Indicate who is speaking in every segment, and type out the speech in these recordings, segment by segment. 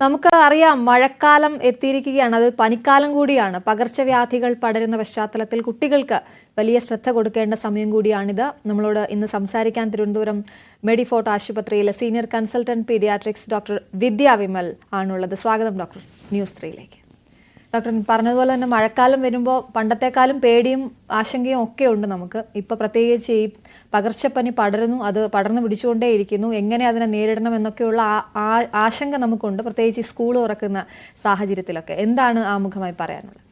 Speaker 1: നമുക്ക് അറിയാം, മഴക്കാലം എത്തിയിരിക്കുകയാണ്. അത് പനിക്കാലം കൂടിയാണ്. പകർച്ചവ്യാധികൾ പടരുന്ന പശ്ചാത്തലത്തിൽ കുട്ടികൾക്ക് വലിയ ശ്രദ്ധ കൊടുക്കേണ്ട സമയം കൂടിയാണിത്. നമ്മളോട് ഇന്ന് സംസാരിക്കാൻ തിരുവനന്തപുരം മെഡിഫോർട്ട് ആശുപത്രിയിലെ സീനിയർ കൺസൾട്ടന്റ് പീഡിയാട്രിക്സ് ഡോക്ടർ വിദ്യ വിമൽ ആണുള്ളത്. സ്വാഗതം ഡോക്ടർ ന്യൂസ് 3ലേക്ക്. ഡോക്ടർ പറഞ്ഞതുപോലെ തന്നെ മഴക്കാലം വരുമ്പോൾ പണ്ടത്തെക്കാളും പേടിയും ആശങ്കയും ഒക്കെ ഉണ്ട് നമുക്ക്. ഇപ്പോൾ പ്രത്യേകിച്ച് ഈ പകർച്ചപ്പനി പടരുന്നു, അത് പടർന്നു പിടിച്ചുകൊണ്ടേയിരിക്കുന്നു. എങ്ങനെ അതിനെ നേരിടണം എന്നൊക്കെയുള്ള ആശങ്ക നമുക്കുണ്ട്, പ്രത്യേകിച്ച് ഈ സ്കൂൾ തുറക്കുന്ന സാഹചര്യത്തിലൊക്കെ. എന്താണ് ആമുഖമായി പറയാനുള്ളത്?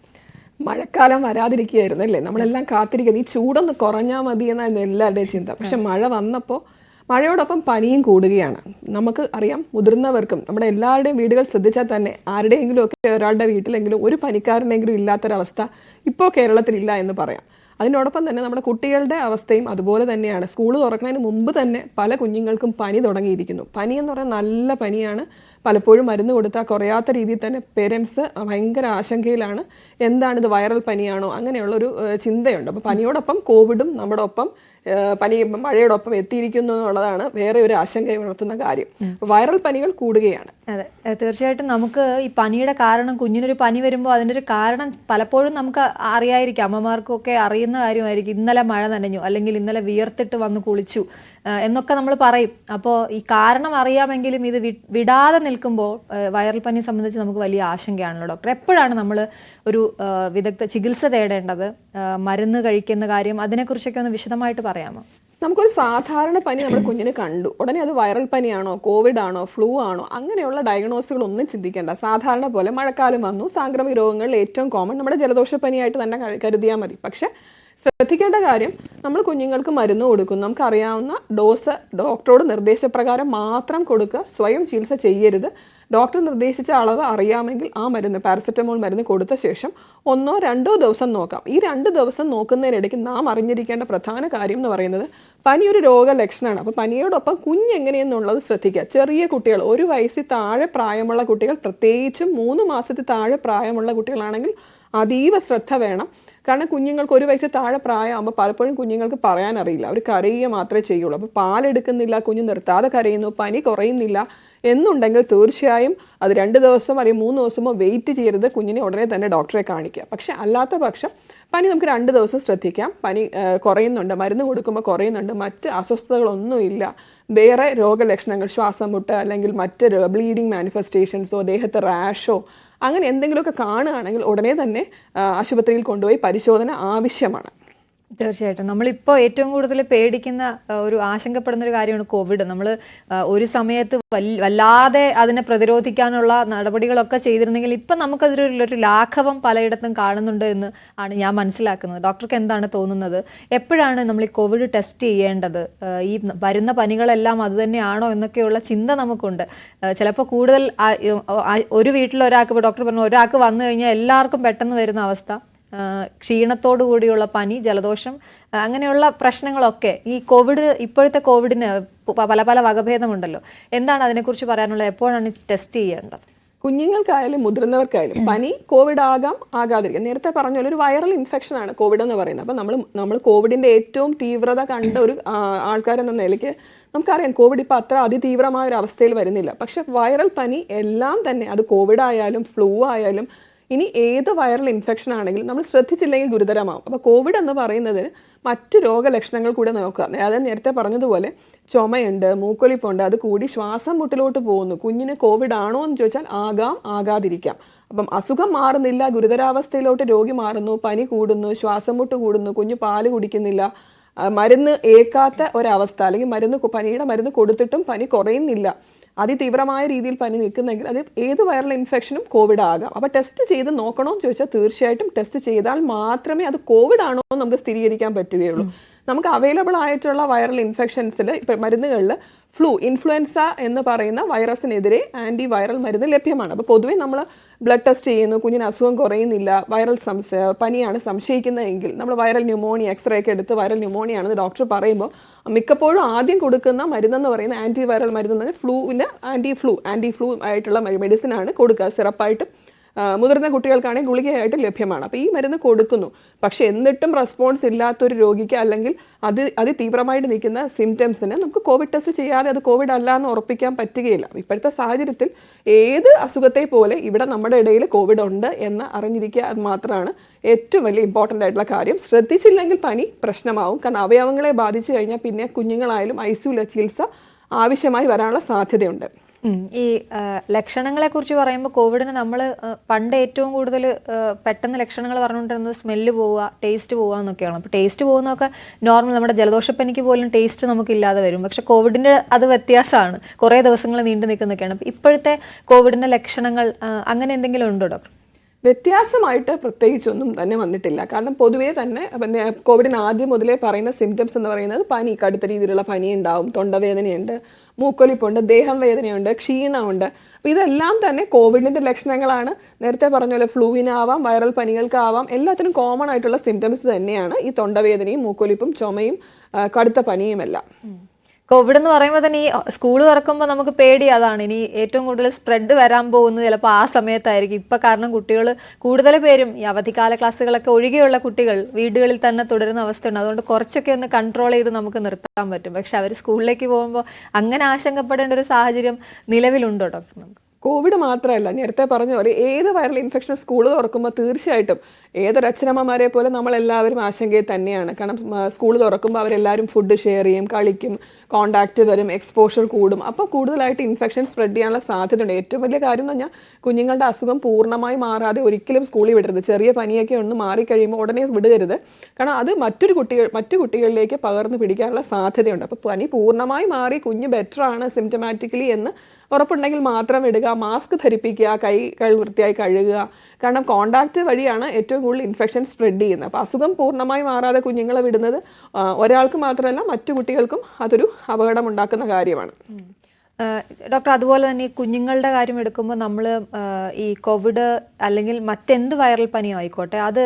Speaker 2: മഴക്കാലം വരാതിരിക്കുകയായിരുന്നു അല്ലേ, നമ്മളെല്ലാം കാത്തിരിക്കുന്നത്. ഈ ചൂടൊന്ന് കുറഞ്ഞാൽ മതി എന്നായിരുന്നു എല്ലാവരുടെയും ചിന്ത. പക്ഷെ മഴ വന്നപ്പോൾ മഴയോടൊപ്പം പനിയും കൂടുകയാണ്. നമുക്ക് അറിയാം, മുതിർന്നവർക്കും നമ്മുടെ എല്ലാവരുടെയും വീടുകൾ ശ്രദ്ധിച്ചാൽ തന്നെ ആരുടെയെങ്കിലും ഒക്കെ ഒരാളുടെ വീട്ടിലെങ്കിലും ഒരു പനിക്കാരനെങ്കിലും ഇല്ലാത്തൊരവസ്ഥ ഇപ്പോൾ കേരളത്തിലില്ല എന്ന് പറയാം. അതിനോടൊപ്പം തന്നെ നമ്മുടെ കുട്ടികളുടെ അവസ്ഥയും അതുപോലെ തന്നെയാണ്. സ്കൂൾ തുറക്കുന്നതിന് മുമ്പ് തന്നെ പല കുഞ്ഞുങ്ങൾക്കും പനി തുടങ്ങിയിരിക്കുന്നു. പനി എന്ന് പറഞ്ഞാൽ നല്ല പനിയാണ്. പലപ്പോഴും മരുന്ന് കൊടുത്താൽ കുറയാത്ത രീതിയിൽ തന്നെ പേരൻസ് ഭയങ്കര ആശങ്കയിലാണ്. എന്താണിത്, വൈറൽ പനിയാണോ, അങ്ങനെയുള്ളൊരു ചിന്തയുണ്ട്. അപ്പോൾ പനിയോടൊപ്പം കോവിഡും നമ്മുടെ ഒപ്പം മഴയോടൊപ്പം എത്തിയിരിക്കുന്നു എന്നുള്ളതാണ് വേറെ ഒരു ആശങ്ക ഉണർത്തുന്ന കാര്യം. വൈറൽ പനികൾ കൂടുകയാണ്.
Speaker 1: അതെ, തീർച്ചയായിട്ടും. നമുക്ക് ഈ പനിയുടെ കാരണം, കുഞ്ഞിനൊരു പനി വരുമ്പോൾ അതിൻ്റെ ഒരു കാരണം പലപ്പോഴും നമുക്ക് അറിയായിരിക്കും, അമ്മമാർക്കൊക്കെ അറിയുന്ന കാര്യമായിരിക്കും. ഇന്നലെ മഴ നനഞ്ഞു, അല്ലെങ്കിൽ ഇന്നലെ വിയർത്തിട്ട് വന്ന് കുളിച്ചു എന്നൊക്കെ നമ്മൾ പറയും. അപ്പോൾ ഈ കാരണം അറിയാമെങ്കിലും ഇത് വിടാതെ നിൽക്കുമ്പോൾ വൈറൽ പനി സംബന്ധിച്ച് നമുക്ക് വലിയ ആശങ്കയാണല്ലോ ഡോക്ടർ. എപ്പോഴാണ് നമ്മൾ ഒരു വിദഗ്ധ ചികിത്സ തേടേണ്ടത്? മരുന്ന് കഴിക്കുന്ന കാര്യം, അതിനെക്കുറിച്ചൊക്കെ ഒന്ന് വിശദമായിട്ട് പറയാമോ?
Speaker 2: നമുക്കൊരു സാധാരണ പനി നമ്മുടെ കുഞ്ഞിന് കണ്ടു, ഉടനെ അത് വൈറൽ പനിയാണോ, കോവിഡ് ആണോ, ഫ്ലൂ ആണോ, അങ്ങനെയുള്ള ഡയഗ്നോസുകൾ ഒന്നും ചിന്തിക്കേണ്ട. സാധാരണ പോലെ മഴക്കാലം വന്നു, സാംക്രമിക രോഗങ്ങളിൽ ഏറ്റവും കോമൺ നമ്മുടെ ജലദോഷപ്പനിയായിട്ട് തന്നെ കരുതിയാൽ മതി. പക്ഷെ ശ്രദ്ധിക്കേണ്ട കാര്യം, നമ്മൾ കുഞ്ഞുങ്ങൾക്ക് മരുന്ന് കൊടുക്കും, നമുക്കറിയാവുന്ന ഡോസ് ഡോക്ടറോട് നിർദ്ദേശപ്രകാരം മാത്രം കൊടുക്കുക. സ്വയം ചികിത്സ ചെയ്യരുത്. ഡോക്ടർ നിർദ്ദേശിച്ച അളവ് അറിയാമെങ്കിൽ ആ മരുന്ന്, പാരസെറ്റമോൾ മരുന്ന് കൊടുത്ത ശേഷം 1-2 ദിവസം നോക്കാം. ഈ 2 ദിവസം നോക്കുന്നതിനിടയ്ക്ക് നാം അറിഞ്ഞിരിക്കേണ്ട പ്രധാന കാര്യം എന്ന് പറയുന്നത്, പനി ഒരു രോഗലക്ഷണമാണ്. അപ്പോൾ പനിയോടൊപ്പം കുഞ്ഞെങ്ങനെയെന്നുള്ളത് ശ്രദ്ധിക്കുക. ചെറിയ കുട്ടികൾ, 1 വയസ്സിൽ താഴെ പ്രായമുള്ള കുട്ടികൾ, പ്രത്യേകിച്ചും 3 മാസത്തിൽ താഴെ പ്രായമുള്ള കുട്ടികളാണെങ്കിൽ അതീവ ശ്രദ്ധ വേണം. കാരണം കുഞ്ഞുങ്ങൾക്ക് 1 വയസ്സിൽ താഴെ പ്രായമാകുമ്പോൾ പലപ്പോഴും കുഞ്ഞുങ്ങൾക്ക് പറയാനറിയില്ല, അവർ കരയുക മാത്രമേ ചെയ്യുള്ളൂ. അപ്പോൾ പാലെടുക്കുന്നില്ല, കുഞ്ഞ് നിർത്താതെ കരയുന്നു, പനി കുറയുന്നില്ല എന്നുണ്ടെങ്കിൽ തീർച്ചയായും അത് 2 ദിവസം അല്ലെങ്കിൽ 3 ദിവസമോ വെയിറ്റ് ചെയ്യരുത്. കുഞ്ഞിനെ ഉടനെ തന്നെ ഡോക്ടറെ കാണിക്കുക. പക്ഷെ അല്ലാത്ത പക്ഷം പനി നമുക്ക് 2 ദിവസം ശ്രദ്ധിക്കാം. പനി കുറയുന്നുണ്ട്, മരുന്ന് കൊടുക്കുമ്പോൾ കുറയുന്നുണ്ട്, മറ്റ് അസ്വസ്ഥതകളൊന്നുമില്ല, വേറെ രോഗലക്ഷണങ്ങൾ, ശ്വാസം മുട്ട് അല്ലെങ്കിൽ മറ്റ് ബ്ലീഡിങ് മാനിഫെസ്റ്റേഷൻസോ ദേഹത്ത് റാഷോ അങ്ങനെ എന്തെങ്കിലുമൊക്കെ കാണുകയാണെങ്കിൽ ഉടനെ തന്നെ ആശുപത്രിയിൽ കൊണ്ടുപോയി പരിശോധന ആവശ്യമാണ്.
Speaker 1: തീർച്ചയായിട്ടും. നമ്മളിപ്പോൾ ഏറ്റവും കൂടുതൽ പേടിക്കുന്ന ഒരു ആശങ്കപ്പെടുന്ന ഒരു കാര്യമാണ് കോവിഡ്. നമ്മൾ ഒരു സമയത്ത് വല്ലാതെ അതിനെ പ്രതിരോധിക്കാനുള്ള നടപടികളൊക്കെ ചെയ്തിരുന്നെങ്കിൽ ഇപ്പം നമുക്കതിലൊരു ലാഘവം പലയിടത്തും കാണുന്നുണ്ട് എന്ന് ആണ് ഞാൻ മനസ്സിലാക്കുന്നത്. ഡോക്ടർക്ക് എന്താണ് തോന്നുന്നത്? എപ്പോഴാണ് നമ്മൾ ഈ കോവിഡ് ടെസ്റ്റ് ചെയ്യേണ്ടത്? ഈ വരുന്ന പനികളെല്ലാം അതുതന്നെയാണോ എന്നൊക്കെയുള്ള ചിന്ത നമുക്കുണ്ട്. ചിലപ്പോൾ കൂടുതൽ ഒരു വീട്ടിൽ ഒരാൾക്ക്, ഇപ്പോൾ ഡോക്ടർ പറഞ്ഞു, ഒരാൾക്ക് വന്നു കഴിഞ്ഞാൽ എല്ലാവർക്കും പെട്ടെന്ന് വരുന്ന അവസ്ഥ, ക്ഷീണത്തോടു കൂടിയുള്ള പനി, ജലദോഷം, അങ്ങനെയുള്ള പ്രശ്നങ്ങളൊക്കെ ഈ കോവിഡ്, ഇപ്പോഴത്തെ കോവിഡിന് പല പല വകഭേദമുണ്ടല്ലോ. എന്താണ് അതിനെക്കുറിച്ച് പറയാനുള്ളത്? എപ്പോഴാണ് ടെസ്റ്റ് ചെയ്യേണ്ടത്?
Speaker 2: കുഞ്ഞുങ്ങൾക്കായാലും മുതിർന്നവർക്കായാലും പനി കോവിഡ് ആകാം, ആകാതിരിക്കാം. നേരത്തെ പറഞ്ഞ പോലെ ഒരു വൈറൽ ഇൻഫെക്ഷൻ ആണ് കോവിഡ് എന്ന് പറയുന്നത്. അപ്പം നമ്മൾ കോവിഡിന്റെ ഏറ്റവും തീവ്രത കണ്ട ഒരു ആൾക്കാരെന്ന നിലയ്ക്ക് നമുക്കറിയാം, കോവിഡ് ഇപ്പോൾ അത്ര അതിതീവ്രമായ ഒരു അവസ്ഥയിൽ വരുന്നില്ല. പക്ഷെ വൈറൽ പനി എല്ലാം തന്നെ, അത് കോവിഡ് ആയാലും ഫ്ലൂ ആയാലും ഇനി ഏത് വൈറൽ ഇൻഫെക്ഷൻ ആണെങ്കിലും നമ്മൾ ശ്രദ്ധിച്ചില്ലെങ്കിൽ ഗുരുതരമാവും. അപ്പോൾ കോവിഡ് എന്ന് പറയുന്നത് മറ്റു രോഗലക്ഷണങ്ങൾ കൂടെ നോക്കുക. അതായത് നേരത്തെ പറഞ്ഞതുപോലെ ചുമയുണ്ട്, മൂക്കൊലിപ്പുണ്ട്, അത് കൂടി ശ്വാസം മുട്ടിലോട്ട് പോകുന്നു. കുഞ്ഞിന് കോവിഡ് ആണോ എന്ന് ചോദിച്ചാൽ ആകാം, ആകാതിരിക്കാം. അപ്പം അസുഖം മാറുന്നില്ല, ഗുരുതരാവസ്ഥയിലോട്ട് രോഗി മാറുന്നു, പനി കൂടുന്നു, ശ്വാസം മുട്ട് കൂടുന്നു, കുഞ്ഞ് പാല് കുടിക്കുന്നില്ല, മരുന്ന് ഏക്കാത്ത ഒരവസ്ഥ, അല്ലെങ്കിൽ പനിയുടെ മരുന്ന് കൊടുത്തിട്ടും പനി കുറയുന്നില്ല, അതിതീവ്രമായ രീതിയിൽ പനി നിൽക്കുന്നെങ്കിൽ അത് ഏത് വൈറൽ ഇൻഫെക്ഷനും കോവിഡ് ആകാം. അപ്പോൾ ടെസ്റ്റ് ചെയ്ത് നോക്കണമെന്ന് ചോദിച്ചാൽ തീർച്ചയായിട്ടും ടെസ്റ്റ് ചെയ്താൽ മാത്രമേ അത് കോവിഡ് ആണോ എന്ന് നമുക്ക് സ്ഥിരീകരിക്കാൻ പറ്റുകയുള്ളൂ. നമുക്ക് അവൈലബിൾ ആയിട്ടുള്ള വൈറൽ ഇൻഫെക്ഷൻസിൽ ഇപ്പം മരുന്നുകളിൽ ഇൻഫ്ലുവൻസ എന്ന് പറയുന്ന വൈറസിനെതിരെ ആൻറ്റി വൈറൽ മരുന്ന് ലഭ്യമാണ്. അപ്പോൾ പൊതുവേ നമ്മൾ ബ്ലഡ് ടെസ്റ്റ് ചെയ്യുന്നു, കുഞ്ഞിന് അസുഖം കുറയുന്നില്ല, വൈറൽ പനിയാണ് സംശയിക്കുന്നതെങ്കിൽ നമ്മൾ വൈറൽ ന്യൂമോണിയ എക്സ്റേ ഒക്കെ എടുത്ത് വൈറൽ ന്യൂമോണിയ ആണെന്ന് ഡോക്ടർ പറയുമ്പോൾ മിക്കപ്പോഴും ആദ്യം കൊടുക്കുന്ന മരുന്നെന്ന് പറയുന്ന ആൻറ്റി വൈറൽ മരുന്ന്, ഫ്ലൂവിന് ആൻറ്റി ഫ്ലൂ ആയിട്ടുള്ള മെഡിസിനാണ് കൊടുക്കുക. സിറപ്പായിട്ടും മുതിർന്ന കുട്ടികൾക്കാണെങ്കിൽ ഗുളികയായിട്ട് ലഭ്യമാണ്. അപ്പോൾ ഈ മരുന്ന് കൊടുക്കുന്നു. പക്ഷെ എന്നിട്ടും റെസ്പോൺസ് ഇല്ലാത്തൊരു രോഗിക്ക് അല്ലെങ്കിൽ അതിതീവ്രമായിട്ട് നിൽക്കുന്ന സിംറ്റംസിന് നമുക്ക് കോവിഡ് ടെസ്റ്റ് ചെയ്യാതെ അത് കോവിഡ് അല്ല എന്ന് ഉറപ്പിക്കാൻ പറ്റുകയില്ല. ഇപ്പോഴത്തെ സാഹചര്യത്തിൽ ഏത് അസുഖത്തെ പോലെ ഇവിടെ നമ്മുടെ ഇടയിൽ കോവിഡ് ഉണ്ട് എന്ന് അറിഞ്ഞിരിക്കുക അത് മാത്രമാണ് ഏറ്റവും വലിയ ഇമ്പോർട്ടൻ്റ് ആയിട്ടുള്ള കാര്യം. ശ്രദ്ധിച്ചില്ലെങ്കിൽ പനി പ്രശ്നമാവും. കാരണം അവയവങ്ങളെ ബാധിച്ചു കഴിഞ്ഞാൽ പിന്നെ കുഞ്ഞുങ്ങളായാലും ICU ചികിത്സ ആവശ്യമായി വരാനുള്ള സാധ്യതയുണ്ട്.
Speaker 1: ഈ ലക്ഷണങ്ങളെ കുറിച്ച് പറയുമ്പോൾ കോവിഡിന് നമ്മൾ പണ്ട് ഏറ്റവും കൂടുതൽ പെട്ടെന്ന് ലക്ഷണങ്ങൾ പറഞ്ഞുകൊണ്ടിരുന്നത് സ്മെല്ല് പോവുക, ടേസ്റ്റ് പോവുക എന്നൊക്കെയാണ്. അപ്പോൾ ടേസ്റ്റ് പോകുന്നതൊക്കെ നോർമൽ, നമ്മുടെ ജലദോഷപ്പനിക്ക് പോലും ടേസ്റ്റ് നമുക്കില്ലാതെ വരും. പക്ഷെ കോവിഡിൻ്റെ അത് വ്യത്യാസമാണ്, കുറേ ദിവസങ്ങൾ നീണ്ടു നിൽക്കുന്നൊക്കെയാണ്. അപ്പോൾ ഇപ്പോഴത്തെ കോവിഡിൻ്റെ ലക്ഷണങ്ങൾ അങ്ങനെ എന്തെങ്കിലും ഉണ്ടോ ഡോക്ടർ?
Speaker 2: വ്യത്യാസമായിട്ട് പ്രത്യേകിച്ചൊന്നും തന്നെ വന്നിട്ടില്ല. കാരണം പൊതുവേ തന്നെ കോവിഡിന് ആദ്യം മുതലേ പറയുന്ന സിംറ്റംസ് എന്ന് പറയുന്നത് പനി, കടുത്ത രീതിയിലുള്ള പനി ഉണ്ടാവും, തൊണ്ടവേദനയുണ്ട്, മൂക്കൊലിപ്പുണ്ട്, ദേഹം വേദനയുണ്ട്, ക്ഷീണമുണ്ട്. അപ്പോൾ ഇതെല്ലാം തന്നെ കോവിഡിൻ്റെ ലക്ഷണങ്ങളാണ്. നേരത്തെ പറഞ്ഞ പോലെ ഫ്ലൂവിനാവാം, വൈറൽ പനികൾക്കാവാം, എല്ലാത്തിനും കോമൺ ആയിട്ടുള്ള സിംറ്റംസ് തന്നെയാണ് ഈ തൊണ്ടവേദനയും മൂക്കൊലിപ്പും ചുമയും കടുത്ത പനിയുമെല്ലാം.
Speaker 1: കോവിഡ് എന്ന് പറയുമ്പോൾ തന്നെ ഈ സ്കൂൾ തുറക്കുമ്പോൾ നമുക്ക് പേടി അതാണ്, ഇനി ഏറ്റവും കൂടുതൽ സ്പ്രെഡ് വരാൻ പോകുന്നത് ചിലപ്പോൾ ആ സമയത്തായിരിക്കും. ഇപ്പം കാരണം കുട്ടികൾ കൂടുതൽ പേരും ഈ അവധിക്കാല ക്ലാസ്സുകളൊക്കെ ഒഴികെയുള്ള കുട്ടികൾ വീടുകളിൽ തന്നെ തുടരുന്ന അവസ്ഥയുണ്ട്. അതുകൊണ്ട് കുറച്ചൊക്കെ ഒന്ന് കൺട്രോൾ ചെയ്ത് നമുക്ക് നിർത്താൻ പറ്റും. പക്ഷെ അവർ സ്കൂളിലേക്ക് പോകുമ്പോൾ അങ്ങനെ ആശങ്കപ്പെടേണ്ട ഒരു സാഹചര്യം നിലവിലുണ്ടോ ഡോക്ടർ? നമുക്ക്
Speaker 2: കോവിഡ് മാത്രമല്ല, നേരത്തെ പറഞ്ഞ പോലെ ഏത് വൈറൽ ഇൻഫെക്ഷൻ സ്കൂൾ തുറക്കുമ്പോൾ തീർച്ചയായിട്ടും ഏതൊരച്ഛനമ്മമാരെ പോലെ നമ്മളെല്ലാവരും ആശങ്കയിൽ തന്നെയാണ്. കാരണം സ്കൂൾ തുറക്കുമ്പോൾ അവരെല്ലാവരും ഫുഡ് ഷെയർ ചെയ്യും, കളിക്കും, കോണ്ടാക്റ്റ് വരും, എക്സ്പോഷർ കൂടും. അപ്പോൾ കൂടുതലായിട്ട് ഇൻഫെക്ഷൻ സ്പ്രെഡ് ചെയ്യാനുള്ള സാധ്യതയുണ്ട്. ഏറ്റവും വലിയ കാര്യം എന്ന് പറഞ്ഞാൽ കുഞ്ഞുങ്ങളുടെ അസുഖം പൂർണ്ണമായി മാറാതെ ഒരിക്കലും സ്കൂളിൽ വിടരുത്. ചെറിയ പനിയൊക്കെ ഒന്ന് മാറിക്കഴിയുമ്പോൾ ഉടനെ വിടരുത്. കാരണം അത് മറ്റു കുട്ടികളിലേക്ക് പകർന്നു പിടിക്കാനുള്ള സാധ്യതയുണ്ട്. അപ്പോൾ പനി പൂർണ്ണമായി മാറി കുഞ്ഞ് ബെറ്റർ ആണ് സിംറ്റമാറ്റിക്കലി എന്ന് ഉറപ്പുണ്ടെങ്കിൽ മാത്രം വിടുക. മാസ്ക് ധരിപ്പിക്കുക, കൈകൾ വൃത്തിയായി കഴുകുക. കാരണം കോണ്ടാക്റ്റ് വഴിയാണ് ഏറ്റവും കൂടുതൽ ഇൻഫെക്ഷൻ സ്പ്രെഡ് ചെയ്യുന്നത്. അപ്പോൾ അസുഖം പൂർണ്ണമായി മാറാതെ കുഞ്ഞുങ്ങളെ വിടുന്നത് ഒരാൾക്ക് മാത്രമല്ല മറ്റു കുട്ടികൾക്കും അതൊരു അപകടമുണ്ടാക്കുന്ന കാര്യമാണ്.
Speaker 1: ഡോക്ടർ, അതുപോലെ തന്നെ ഈ കുഞ്ഞുങ്ങളുടെ കാര്യം എടുക്കുമ്പോൾ നമ്മൾ ഈ കോവിഡ് അല്ലെങ്കിൽ മറ്റെന്ത് വൈറൽ പനിയോ ആയിക്കോട്ടെ അത്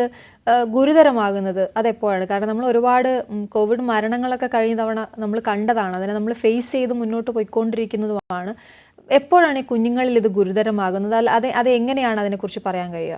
Speaker 1: ഗുരുതരമാകുന്നത് അതെപ്പോഴാണ്? കാരണം നമ്മൾ ഒരുപാട് കോവിഡ് മരണങ്ങളൊക്കെ കഴിഞ്ഞ തവണ നമ്മൾ കണ്ടതാണ്, അതിനെ നമ്മൾ ഫേസ് ചെയ്ത് മുന്നോട്ട് പോയിക്കൊണ്ടിരിക്കുന്നതുമാണ്. എപ്പോഴാണ് ഈ കുഞ്ഞുങ്ങളിൽ ഇത് ഗുരുതരമാകുന്നത്? അത് എങ്ങനെയാണ് അതിനെക്കുറിച്ച് പറയാൻ കഴിയുക?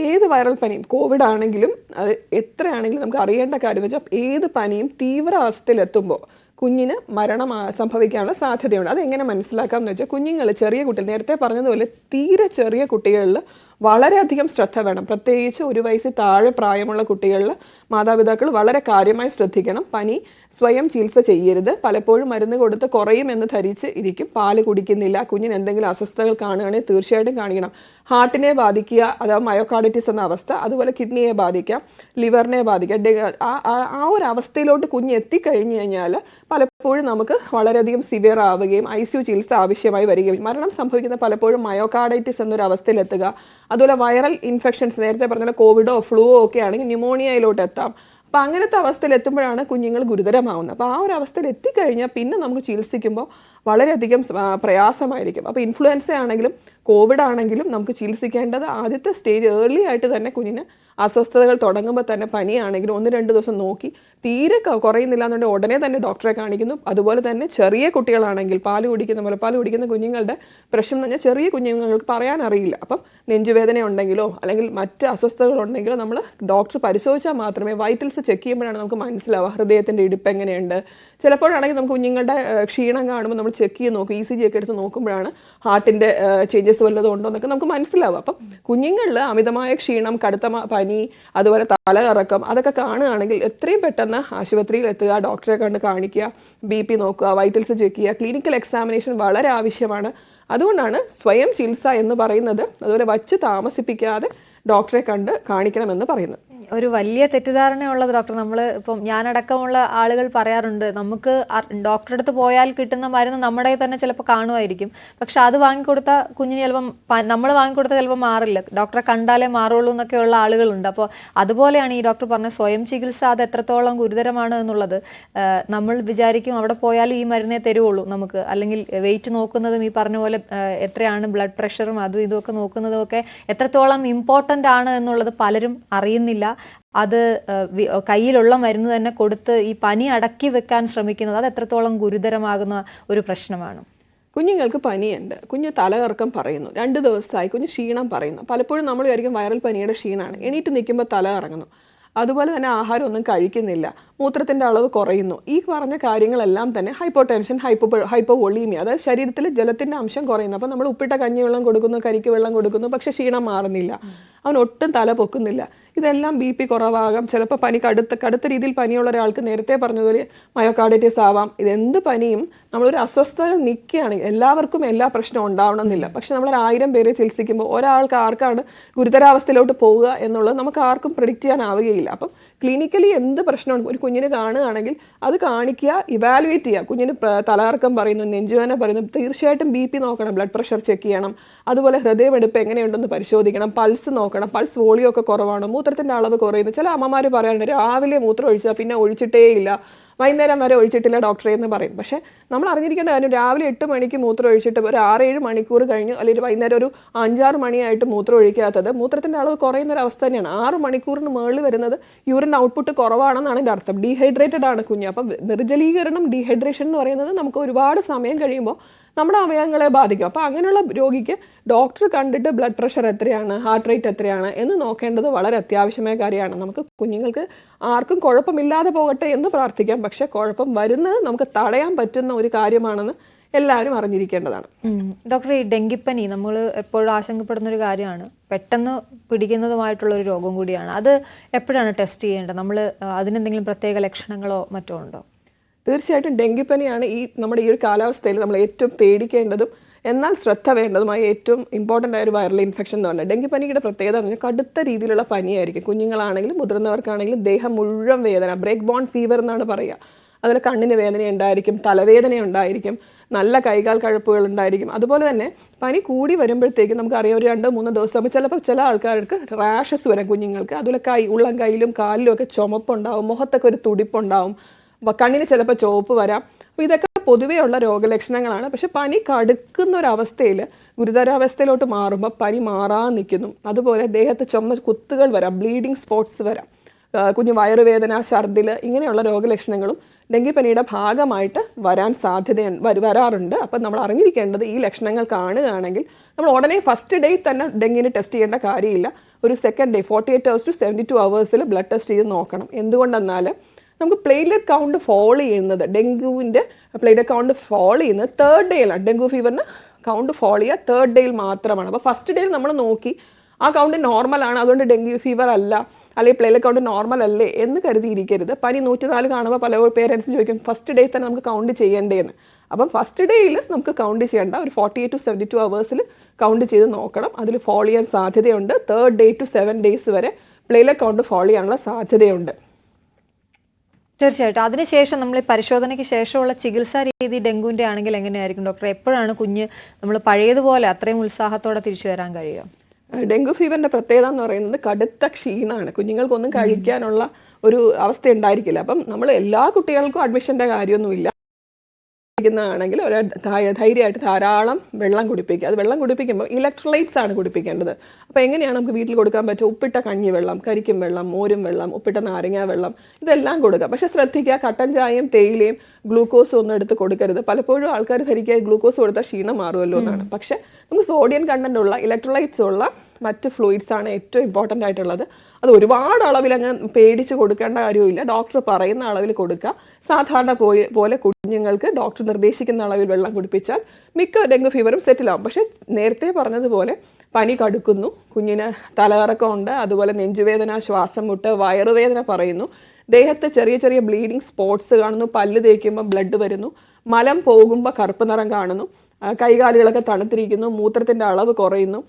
Speaker 2: ഏത് വൈറൽ പനിയും കോവിഡ് ആണെങ്കിലും അത് എത്രയാണെങ്കിലും നമുക്ക് അറിയേണ്ട കാര്യം എന്ന് വെച്ചാൽ ഏത് പനിയും തീവ്ര അവസ്ഥയിലെത്തുമ്പോൾ കുഞ്ഞിന് മരണം സംഭവിക്കാനുള്ള സാധ്യതയുണ്ട്. അതെങ്ങനെ മനസ്സിലാക്കാം എന്ന് വെച്ചാൽ കുഞ്ഞുങ്ങൾ, ചെറിയ കുട്ടികൾ, നേരത്തെ പറഞ്ഞതുപോലെ തീരെ ചെറിയ കുട്ടികളിൽ വളരെയധികം ശ്രദ്ധ വേണം. പ്രത്യേകിച്ച് 1 വയസ്സിൽ താഴെ പ്രായമുള്ള കുട്ടികളിൽ മാതാപിതാക്കൾ വളരെ കാര്യമായി ശ്രദ്ധിക്കണം. പനി സ്വയം ചികിത്സ ചെയ്യരുത്. പലപ്പോഴും മരുന്ന് കൊടുത്ത് കുറയും എന്ന് ധരിച്ച് ഇരിക്കും. പാല് കുടിക്കുന്നില്ല, കുഞ്ഞിന് എന്തെങ്കിലും അസ്വസ്ഥതകൾ കാണുകയാണെങ്കിൽ തീർച്ചയായിട്ടും കാണിക്കണം. ഹാർട്ടിനെ ബാധിക്കുക, അഥവാ മയോകാർഡിറ്റിസ് എന്ന അവസ്ഥ, അതുപോലെ കിഡ്നിയെ ബാധിക്കാം, ലിവറിനെ ബാധിക്കാം. ആ ഒരു അവസ്ഥയിലോട്ട് കുഞ്ഞ് എത്തിക്കഴിഞ്ഞു കഴിഞ്ഞാൽ പലപ്പോഴും നമുക്ക് വളരെയധികം സിവിയർ ആവുകയും ICU ചികിത്സ ആവശ്യമായി വരികയും മരണം സംഭവിക്കുന്ന പലപ്പോഴും മയോകാർഡൈറ്റിസ് എന്നൊരു അവസ്ഥയിലെത്തുക. അതുപോലെ വൈറൽ ഇൻഫെക്ഷൻസ്, നേരത്തെ പറഞ്ഞ കോവിഡോ ഫ്ലൂവോ ഒക്കെ ആണെങ്കിൽ ന്യൂമോണിയയിലോട്ട് എത്താം. അപ്പോൾ അങ്ങനത്തെ അവസ്ഥയിൽ എത്തുമ്പോഴാണ് കുഞ്ഞുങ്ങൾ ഗുരുതരമാവുന്നത്. അപ്പോൾ ആ ഒരു അവസ്ഥയിൽ എത്തിക്കഴിഞ്ഞാൽ പിന്നെ നമുക്ക് ചികിത്സിക്കുമ്പോൾ വളരെയധികം പ്രയാസമായിരിക്കും. അപ്പോൾ ഇൻഫ്ലുവൻസ ആണെങ്കിലും കോവിഡ് ആണെങ്കിലും നമുക്ക് ചികിത്സിക്കേണ്ടത് ആദ്യത്തെ സ്റ്റേജ് ഏർലി ആയിട്ട് തന്നെ കുഞ്ഞിന് അസ്വസ്ഥതകൾ തുടങ്ങുമ്പോൾ തന്നെ പനിയാണെങ്കിലും 1-2 ദിവസം നോക്കി തീരെ കുറയുന്നില്ല എന്നുണ്ടെങ്കിൽ ഉടനെ തന്നെ ഡോക്ടറെ കാണിക്കുന്നു. അതുപോലെ തന്നെ ചെറിയ കുട്ടികളാണെങ്കിൽ മുലപ്പാൽ കുടിക്കുന്ന കുഞ്ഞുങ്ങളുടെ പ്രശ്നം എന്ന് പറഞ്ഞാൽ ചെറിയ കുഞ്ഞുങ്ങൾക്ക് പറയാൻ അറിയില്ല. അപ്പം നെഞ്ചുവേദന ഉണ്ടെങ്കിലോ അല്ലെങ്കിൽ മറ്റ് അസ്വസ്ഥതകൾ ഉണ്ടെങ്കിലോ നമ്മൾ ഡോക്ടർ പരിശോധിച്ചാൽ മാത്രമേ, വൈറ്റൽസ് ചെക്ക് ചെയ്യുമ്പോഴാണ് നമുക്ക് മനസ്സിലാവുക ഹൃദയത്തിൻ്റെ ഇടിപ്പ് എങ്ങനെയുണ്ട്. ചിലപ്പോഴാണെങ്കിൽ നമുക്ക് കുഞ്ഞുങ്ങളുടെ ക്ഷീണം കാണുമ്പോൾ നമ്മൾ ചെക്ക് ചെയ്ത് നോക്കും, ECG ഒക്കെ എടുത്ത് നോക്കുമ്പോഴാണ് ഹാർട്ടിൻ്റെ ചേഞ്ചസ് വല്ലതും ഉണ്ടോ എന്നൊക്കെ നമുക്ക് മനസ്സിലാവും. അപ്പം കുഞ്ഞുങ്ങളിൽ അമിതമായ ക്ഷീണം, കടുത്ത പനി, അതുപോലെ തലകറക്കം അതൊക്കെ കാണുകയാണെങ്കിൽ എത്രയും പെട്ടെന്ന് ആശുപത്രിയിൽ എത്തുക, ഡോക്ടറെ കണ്ട് കാണിക്കുക, BP നോക്കുക, വൈറ്റൽസ് ചെക്ക് ചെയ്യുക. ക്ലിനിക്കൽ എക്സാമിനേഷൻ വളരെ ആവശ്യമാണ്. അതുകൊണ്ടാണ് സ്വയം ചികിത്സ എന്ന് പറയുന്നത്. അതുപോലെ വച്ച് താമസിപ്പിക്കാതെ ഡോക്ടറെ കണ്ട് കാണിക്കണമെന്ന് പറയുന്നത്.
Speaker 1: ഒരു വലിയ തെറ്റിദ്ധാരണയുള്ളത് ഡോക്ടർ, നമ്മൾ ഇപ്പം ഞാനടക്കമുള്ള ആളുകൾ പറയാറുണ്ട്, നമുക്ക് ഡോക്ടറെ അടുത്ത് പോയാൽ കിട്ടുന്ന മരുന്ന് നമ്മുടെ തന്നെ ചിലപ്പോൾ കാണുമായിരിക്കും, പക്ഷെ അത് വാങ്ങിക്കൊടുത്ത കുഞ്ഞിന് ചിലപ്പം നമ്മൾ വാങ്ങിക്കൊടുത്ത ചിലപ്പോൾ മാറില്ല, ഡോക്ടറെ കണ്ടാലേ മാറുള്ളൂ എന്നൊക്കെയുള്ള ആളുകളുണ്ട്. അപ്പോൾ അതുപോലെയാണ് ഈ ഡോക്ടർ പറഞ്ഞ സ്വയം ചികിത്സ അത് എത്രത്തോളം ഗുരുതരമാണ് എന്നുള്ളത്. നമ്മൾ വിചാരിക്കും അവിടെ പോയാലും ഈ മരുന്നേ തരുവുള്ളൂ നമുക്ക്, അല്ലെങ്കിൽ വെയിറ്റ് നോക്കുന്നതും ഈ പറഞ്ഞ പോലെ എത്രയാണ് ബ്ലഡ് പ്രഷറും അതും ഇതുമൊക്കെ നോക്കുന്നതും ഒക്കെ എത്രത്തോളം ഇമ്പോർട്ടൻ്റ് ആണ് എന്നുള്ളത് പലരും അറിയുന്നില്ല. അത് കയ്യിലുള്ള മരുന്ന് തന്നെ കൊടുത്ത് ഈ പനി അടക്കി വെക്കാൻ ശ്രമിക്കുന്നത് അത് എത്രത്തോളം ഗുരുതരമാകുന്ന ഒരു പ്രശ്നമാണ്.
Speaker 2: കുഞ്ഞുങ്ങൾക്ക് പനിയുണ്ട്, കുഞ്ഞ് തലകറക്കം പറയുന്നു, 2 ദിവസമായി കുഞ്ഞ് ക്ഷീണം പറയുന്നു. പലപ്പോഴും നമ്മൾ വിചാരിക്കും വൈറൽ പനിയുടെ ക്ഷീണമാണ്. എണീറ്റ് നിൽക്കുമ്പോൾ തല കറങ്ങുന്നു. അതുപോലെ തന്നെ ആഹാരം ഒന്നും കഴിക്കുന്നില്ല, മൂത്രത്തിൻ്റെ അളവ് കുറയുന്നു. ഈ പറഞ്ഞ കാര്യങ്ങളെല്ലാം തന്നെ ഹൈപ്പോ ടെൻഷൻ, ഹൈപ്പോവോളീമിയ, അതായത് ശരീരത്തിൽ ജലത്തിൻ്റെ അംശം കുറയുന്നു. അപ്പോൾ നമ്മൾ ഉപ്പിട്ട കഞ്ഞിവെള്ളം കൊടുക്കുന്നു, കരിക്ക് വെള്ളം കൊടുക്കുന്നു, പക്ഷേ ക്ഷീണം മാറുന്നില്ല, അവൻ ഒട്ടും തല പൊക്കുന്നില്ല. ഇതെല്ലാം BP കുറവാകാം. ചിലപ്പോൾ പനി കടുത്ത രീതിയിൽ പനിയുള്ള ഒരാൾക്ക് നേരത്തെ പറഞ്ഞതുപോലെ മയോകാർഡൈറ്റിസ് ആവാം. ഇതെന്ത് പനിയും നമ്മളൊരു അസ്വസ്ഥത നിൽക്കുകയാണെങ്കിൽ എല്ലാവർക്കും എല്ലാ പ്രശ്നവും ഉണ്ടാവണമെന്നില്ല. പക്ഷെ നമ്മളൊരു 1000 പേരെ ചികിത്സിക്കുമ്പോൾ ഒരാൾക്ക് ആർക്കാണ് ഗുരുതരാവസ്ഥയിലോട്ട് പോവുക എന്നുള്ളത് നമുക്ക് ആർക്കും പ്രിഡിക്റ്റ് ചെയ്യാനാവുകയില്ല. അപ്പം ക്ലിനിക്കലി എന്ത് പ്രശ്നമാണ് ഒരു കുഞ്ഞിന് കാണുകയാണെങ്കിൽ അത് കാണിക്കുക, ഇവാലുവേറ്റ് ചെയ്യുക. കുഞ്ഞിന് തലകറക്കം പറയുന്നു, നെഞ്ചുവേദന പറയുന്നു, തീർച്ചയായിട്ടും BP നോക്കണം, ബ്ലഡ് പ്രഷർ ചെക്ക് ചെയ്യണം. അതുപോലെ ഹൃദയമെടുപ്പ് എങ്ങനെയുണ്ടെന്ന് പരിശോധിക്കണം, പൾസ് നോക്കണം, പൾസ് വോളിയം ഒക്കെ കുറവാണോ, മൂത്രത്തിൻ്റെ അളവ് കുറയുന്നു. ചില അമ്മമാർ പറയാറുണ്ട് രാവിലെ മൂത്രം ഒഴിച്ചാൽ പിന്നെ ഒഴിച്ചിട്ടേ ഇല്ല, വൈകുന്നേരം വരെ ഒഴിച്ചിട്ടില്ല ഡോക്ടറെ എന്ന് പറയും. പക്ഷേ നമ്മൾ അറിഞ്ഞിരിക്കേണ്ട കാര്യം രാവിലെ 8 മണിക്ക് മൂത്രം ഒഴിച്ചിട്ട് ഒരു 6-7 മണിക്കൂർ കഴിഞ്ഞു അല്ലെങ്കിൽ വൈകുന്നേരം ഒരു 5-6 മണിയായിട്ട് മൂത്രം ഒഴിക്കാത്തത് മൂത്രത്തിൻ്റെ അളവ് കുറയുന്ന ഒരു അവസ്ഥ തന്നെയാണ്. 6 മണിക്കൂറിന് മുകളിൽ വരുന്നത് യൂറിൻ ഔട്ട്പുട്ട് കുറവാണെന്നാണ് എൻ്റെ അർത്ഥം. ഡീഹൈഡ്രേറ്റഡ് ആണ് കുഞ്ഞ്. അപ്പം നിർജ്ജലീകരണം, ഡീഹൈഡ്രേഷൻ എന്ന് പറയുന്നത് നമുക്ക് ഒരുപാട് സമയം കഴിയുമ്പോൾ നമ്മുടെ അവയവങ്ങളെ ബാധിക്കും. അപ്പോൾ അങ്ങനെയുള്ള രോഗിക്ക് ഡോക്ടർ കണ്ടിട്ട് ബ്ലഡ് പ്രഷർ എത്രയാണ്, ഹാർട്ട് റേറ്റ് എത്രയാണ് എന്ന് നോക്കേണ്ടത് വളരെ അത്യാവശ്യമായ കാര്യമാണ്. നമുക്ക് കുഞ്ഞുങ്ങൾക്ക് ആർക്കും കുഴപ്പമില്ലാതെ പോകട്ടെ എന്ന് പ്രാർത്ഥിക്കാം. പക്ഷെ കുഴപ്പം വരുന്നത് നമുക്ക് തടയാൻ പറ്റുന്ന ഒരു കാര്യമാണെന്ന് എല്ലാവരും അറിഞ്ഞിരിക്കേണ്ടതാണ്.
Speaker 1: ഡോക്ടർ, ഈ ഡെങ്കിപ്പനി നമ്മൾ എപ്പോഴും ആശങ്കപ്പെടുന്ന ഒരു കാര്യമാണ്, പെട്ടെന്ന് പിടിക്കുന്നതുമായിട്ടുള്ള ഒരു രോഗം കൂടിയാണ്. അത് എപ്പോഴാണ് ടെസ്റ്റ് ചെയ്യേണ്ടത്? നമ്മൾ അതിനെന്തെങ്കിലും പ്രത്യേക ലക്ഷണങ്ങളോ മറ്റോ ഉണ്ടോ?
Speaker 2: തീർച്ചയായിട്ടും ഡെങ്കിപ്പനിയാണ് നമ്മുടെ ഈ ഒരു കാലാവസ്ഥയിൽ നമ്മൾ ഏറ്റവും പേടിക്കേണ്ടതും എന്നാൽ ശ്രദ്ധ വേണ്ടതുമായ ഏറ്റവും ഇമ്പോർട്ടൻ്റ് ആയ ഒരു വൈറൽ ഇൻഫെക്ഷൻ എന്ന് പറഞ്ഞാൽ ഡെങ്കിപ്പനിയുടെ പ്രത്യേകത എന്ന് പറഞ്ഞാൽ കടുത്ത രീതിയിലുള്ള പനിയായിരിക്കും. കുഞ്ഞുങ്ങളാണെങ്കിലും മുതിർന്നവർക്കാണെങ്കിലും ദേഹം മുഴുവൻ വേദന, ബ്രേക്ക് ബോൺ ഫീവർ എന്നാണ് പറയുക. അതുപോലെ കണ്ണിന് വേദന ഉണ്ടായിരിക്കും, തലവേദന ഉണ്ടായിരിക്കും, നല്ല കൈകാൽ കഴപ്പുകൾ ഉണ്ടായിരിക്കും. അതുപോലെ തന്നെ പനി കൂടി വരുമ്പോഴത്തേക്കും നമുക്കറിയാം ഒരു 2-3 ദിവസം ചിലപ്പോൾ ചില ആൾക്കാർക്ക് റാഷസ് വരാം കുഞ്ഞുങ്ങൾക്ക്. അതുപോലെ ഉള്ളം കൈയിലും കാലിലും ഒക്കെ ചുമപ്പുണ്ടാവും, മുഖത്തൊക്കെ ഒരു തുടിപ്പുണ്ടാവും, കണ്ണിന് ചിലപ്പോൾ ചുവപ്പ് വരാം. അപ്പോൾ ഇതൊക്കെ പൊതുവെയുള്ള രോഗലക്ഷണങ്ങളാണ്. പക്ഷെ പനി കടുക്കുന്ന ഒരവസ്ഥയിൽ ഗുരുതരാവസ്ഥയിലോട്ട് മാറുമ്പോൾ പനി മാറാൻ നിൽക്കുന്നു. അതുപോലെ ദേഹത്ത് ചുമന്ന കുത്തുകൾ വരാം, ബ്ലീഡിങ് സ്പോട്ട്സ് വരാം, കുഞ്ഞു വയറുവേദന, ഛർദിൽ, ഇങ്ങനെയുള്ള രോഗലക്ഷണങ്ങളും ഡെങ്കിപ്പനിയുടെ ഭാഗമായിട്ട് വരാറുണ്ട്. അപ്പം നമ്മൾ അറിഞ്ഞിരിക്കേണ്ടത് ഈ ലക്ഷണങ്ങൾ കാണുകയാണെങ്കിൽ നമ്മൾ ഉടനെ ഫസ്റ്റ് ഡേ തന്നെ ഡെങ്കിന് ടെസ്റ്റ് ചെയ്യേണ്ട കാര്യമില്ല. ഒരു second day 48 hours to 72 hours blood test ചെയ്ത് നോക്കണം. എന്തുകൊണ്ടെന്നാൽ നമുക്ക് പ്ലേറ്റ്ലെറ്റ് കൗണ്ട് ഫോൾ ചെയ്യുന്നത്, ഡെങ്കുവിൻ്റെ പ്ലേറ്റ്ലെറ്റ് കൗണ്ട് ഫോൾ ചെയ്യുന്നത് 3rd ഡേയിലാണ്. ഡെങ്കു ഫീവറിന് കൗണ്ട് ഫോൾ ചെയ്യുക 3rd ഡേയിൽ മാത്രമാണ്. അപ്പോൾ ഫസ്റ്റ് ഡേയിൽ നമ്മൾ നോക്കി ആ കൗണ്ട് നോർമലാണ്, അതുകൊണ്ട് ഡെങ്കു ഫീവർ അല്ല, അല്ലെങ്കിൽ പ്ലേറ്റ്ലെറ്റ് കൗണ്ട് നോർമൽ അല്ലേ എന്ന് കരുതിയിരിക്കരുത്. പനി 104 കാണുമ്പോൾ പല പേരൻസ് ചോദിക്കും ഫസ്റ്റ് ഡേ തന്നെ നമുക്ക് കൗണ്ട് ചെയ്യേണ്ടതെന്ന്. അപ്പം ഫസ്റ്റ് ഡേയിൽ നമുക്ക് കൗണ്ട് ചെയ്യേണ്ട, ഒരു 48 to 72 hours കൗണ്ട് ചെയ്ത് നോക്കണം. അതിൽ ഫോൾ ചെയ്യാൻ സാധ്യതയുണ്ട്. 3rd day to 7 days വരെ പ്ലേറ്റ്ലെറ്റ് കൗണ്ട് ഫോൾ ചെയ്യാനുള്ള സാധ്യതയുണ്ട്.
Speaker 1: തീർച്ചയായിട്ടും. അതിനുശേഷം നമ്മൾ പരിശോധനയ്ക്ക് ശേഷമുള്ള ചികിത്സാ രീതി ഡെങ്കുവിൻ്റെ ആണെങ്കിൽ എങ്ങനെയായിരിക്കും ഡോക്ടർ? എപ്പോഴാണ് കുഞ്ഞ് നമ്മൾ പഴയതുപോലെ അത്രയും ഉത്സാഹത്തോടെ തിരിച്ചു വരാൻ കഴിയുക?
Speaker 2: ഡെങ്കു ഫീവറിന്റെ പ്രത്യേകത എന്ന് പറയുന്നത് കടുത്ത ക്ഷീണമാണ്. കുഞ്ഞുങ്ങൾക്കൊന്നും കഴിക്കാനുള്ള ഒരു അവസ്ഥ ഉണ്ടായിരിക്കില്ല. അപ്പം നമ്മൾ എല്ലാ കുട്ടികൾക്കും അഡ്മിഷന്റെ കാര്യമൊന്നുമില്ല. ാണെങ്കിൽ ഒരു ധൈര്യമായിട്ട് ധാരാളം വെള്ളം കുടിപ്പിക്കുക. അത് വെള്ളം കുടിപ്പിക്കുമ്പോൾ ഇലക്ട്രോലൈറ്റ്സ് ആണ് കുടിപ്പിക്കേണ്ടത്. അപ്പോൾ എങ്ങനെയാണ് നമുക്ക് വീട്ടിൽ കൊടുക്കാൻ പറ്റുക? ഉപ്പിട്ട കഞ്ഞിവെള്ളം, കരിക്കും വെള്ളം, മോരും വെള്ളം, ഉപ്പിട്ട നാരങ്ങ വെള്ളം, ഇതെല്ലാം കൊടുക്കുക. പക്ഷെ ശ്രദ്ധിക്കുക, കട്ടൻ ചായയും തേയിലയും ഗ്ലൂക്കോസും ഒന്നും എടുത്ത് കൊടുക്കരുത്. പലപ്പോഴും ആൾക്കാർ ധരിക്കുക ഗ്ലൂക്കോസ് കൊടുത്താൽ ക്ഷീണം മാറുമല്ലോ എന്നാണ്. പക്ഷെ നമുക്ക് സോഡിയം കണ്ടന്റ് ഉള്ള, ഇലക്ട്രോലൈറ്റ്സ് ഉള്ള മറ്റ് ഫ്ലൂയിഡ്സ് ആണ് ഏറ്റവും ഇമ്പോർട്ടൻ്റ് ആയിട്ടുള്ളത്. അത് ഒരുപാട് അളവിൽ അങ്ങ് പേടിച്ച് കൊടുക്കേണ്ട കാര്യമില്ല. ഡോക്ടർ പറയുന്ന അളവിൽ കൊടുക്കുക. സാധാരണ പോലെ കുഞ്ഞുങ്ങൾക്ക് ഡോക്ടർ നിർദ്ദേശിക്കുന്ന അളവിൽ വെള്ളം കുടിപ്പിച്ചാൽ മിക്ക ഡെങ്കു ഫീവറും സെറ്റിലാവും. പക്ഷെ നേരത്തെ പറഞ്ഞതുപോലെ പനി കടുക്കുന്നു, കുഞ്ഞിന് തലകറക്കമുണ്ട്, അതുപോലെ നെഞ്ചുവേദന, ശ്വാസം മുട്ട്, വയറുവേദന പറയുന്നു, ദേഹത്ത് ചെറിയ ചെറിയ ബ്ലീഡിങ് സ്പോട്ട്സ് കാണുന്നു, പല്ല് തേക്കുമ്പോൾ ബ്ലഡ് വരുന്നു, മലം പോകുമ്പോൾ കറുപ്പ് നിറം കാണുന്നു, കൈകാലുകളൊക്കെ തണുത്തിരിക്കുന്നു, മൂത്രത്തിൻ്റെ അളവ് കുറയുന്നു,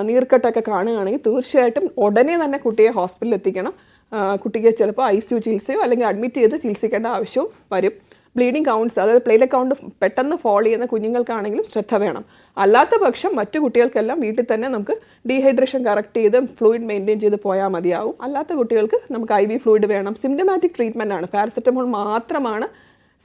Speaker 2: നീർക്കെട്ടൊക്കെ കാണുകയാണെങ്കിൽ തീർച്ചയായിട്ടും ഉടനെ തന്നെ കുട്ടിയെ ഹോസ്പിറ്റലിൽ എത്തിക്കണം. കുട്ടിക്ക് ചിലപ്പോൾ ICU ചികിത്സയോ അല്ലെങ്കിൽ അഡ്മിറ്റ് ചെയ്ത് ചികിത്സിക്കേണ്ട ആവശ്യവും വരും. ബ്ലീഡിങ് കൗണ്ട്സ്, അതായത് പ്ലേറ്റ്ലെറ്റ് കൗണ്ട് പെട്ടെന്ന് ഫോൾ ചെയ്യുന്ന കുഞ്ഞുങ്ങൾക്കാണെങ്കിലും ശ്രദ്ധ വേണം. അല്ലാത്ത പക്ഷം മറ്റു കുട്ടികൾക്കെല്ലാം വീട്ടിൽ തന്നെ നമുക്ക് ഡീഹൈഡ്രേഷൻ കറക്റ്റ് ചെയ്ത് ഫ്ലൂയിഡ് മെയിൻറ്റെയിൻ ചെയ്ത് പോയാൽ മതിയാവും. അല്ലാത്ത കുട്ടികൾക്ക് നമുക്ക് IV ഫ്ലൂയിഡ് വേണം. സിംറ്റമാറ്റിക് ട്രീറ്റ്മെൻ്റ് ആണ്. പാരസെറ്റമോൾ മാത്രമാണ്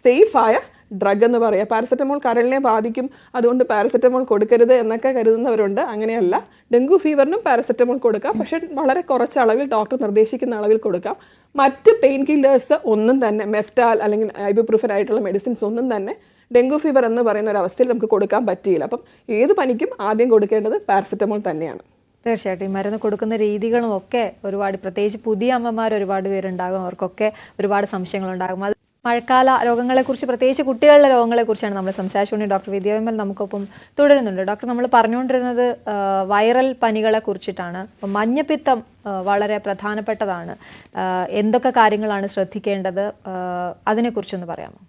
Speaker 2: സേഫായ ഡ്രഗ് എന്ന് പറയുക. പാരസെറ്റമോൾ കരളിനെ ബാധിക്കും, അതുകൊണ്ട് പാരസെറ്റമോൾ കൊടുക്കരുത് എന്നൊക്കെ കരുതുന്നവരുണ്ട്. അങ്ങനെയല്ല, ഡെങ്കു ഫീവറിനും പാരസെറ്റമോൾ കൊടുക്കാം, പക്ഷെ വളരെ കുറച്ച് അളവിൽ ഡോക്ടർ നിർദ്ദേശിക്കുന്ന അളവിൽ കൊടുക്കാം. മറ്റ് പെയിൻ കില്ലേഴ്സ് ഒന്നും തന്നെ, മെഫ്റ്റാൽ അല്ലെങ്കിൽ ഐബുപ്രൂഫൻ ആയിട്ടുള്ള മെഡിസിൻസ് ഒന്നും തന്നെ ഡെങ്കു ഫീവർ എന്ന് പറയുന്ന ഒരു അവസ്ഥയിൽ നമുക്ക് കൊടുക്കാൻ പറ്റിയില്ല. അപ്പം ഏത് പനിക്കും ആദ്യം കൊടുക്കേണ്ടത് പാരസെറ്റമോൾ തന്നെയാണ്.
Speaker 1: തീർച്ചയായിട്ടും ഈ മരുന്ന് കൊടുക്കുന്ന രീതികളും ഒക്കെ ഒരുപാട്, പ്രത്യേകിച്ച് പുതിയ അമ്മമാർ ഒരുപാട് പേരുണ്ടാകും, അവർക്കൊക്കെ ഒരുപാട് സംശയങ്ങളുണ്ടാകും. അത് മഴക്കാല രോഗങ്ങളെക്കുറിച്ച്, പ്രത്യേകിച്ച് കുട്ടികളുടെ രോഗങ്ങളെക്കുറിച്ചാണ് നമ്മൾ സംസാരിച്ചുകൊണ്ട് ഡോക്ടർ വിദ്യ വിമൽ നമുക്കൊപ്പം തുടരുന്നുണ്ട്. ഡോക്ടർ, നമ്മൾ പറഞ്ഞുകൊണ്ടിരുന്നത് വൈറൽ പനികളെ കുറിച്ചിട്ടാണ്. അപ്പം മഞ്ഞപ്പിത്തം വളരെ പ്രധാനപ്പെട്ടതാണ്. എന്തൊക്കെ കാര്യങ്ങളാണ് ശ്രദ്ധിക്കേണ്ടത്, അതിനെക്കുറിച്ചൊന്ന് പറയാമോ?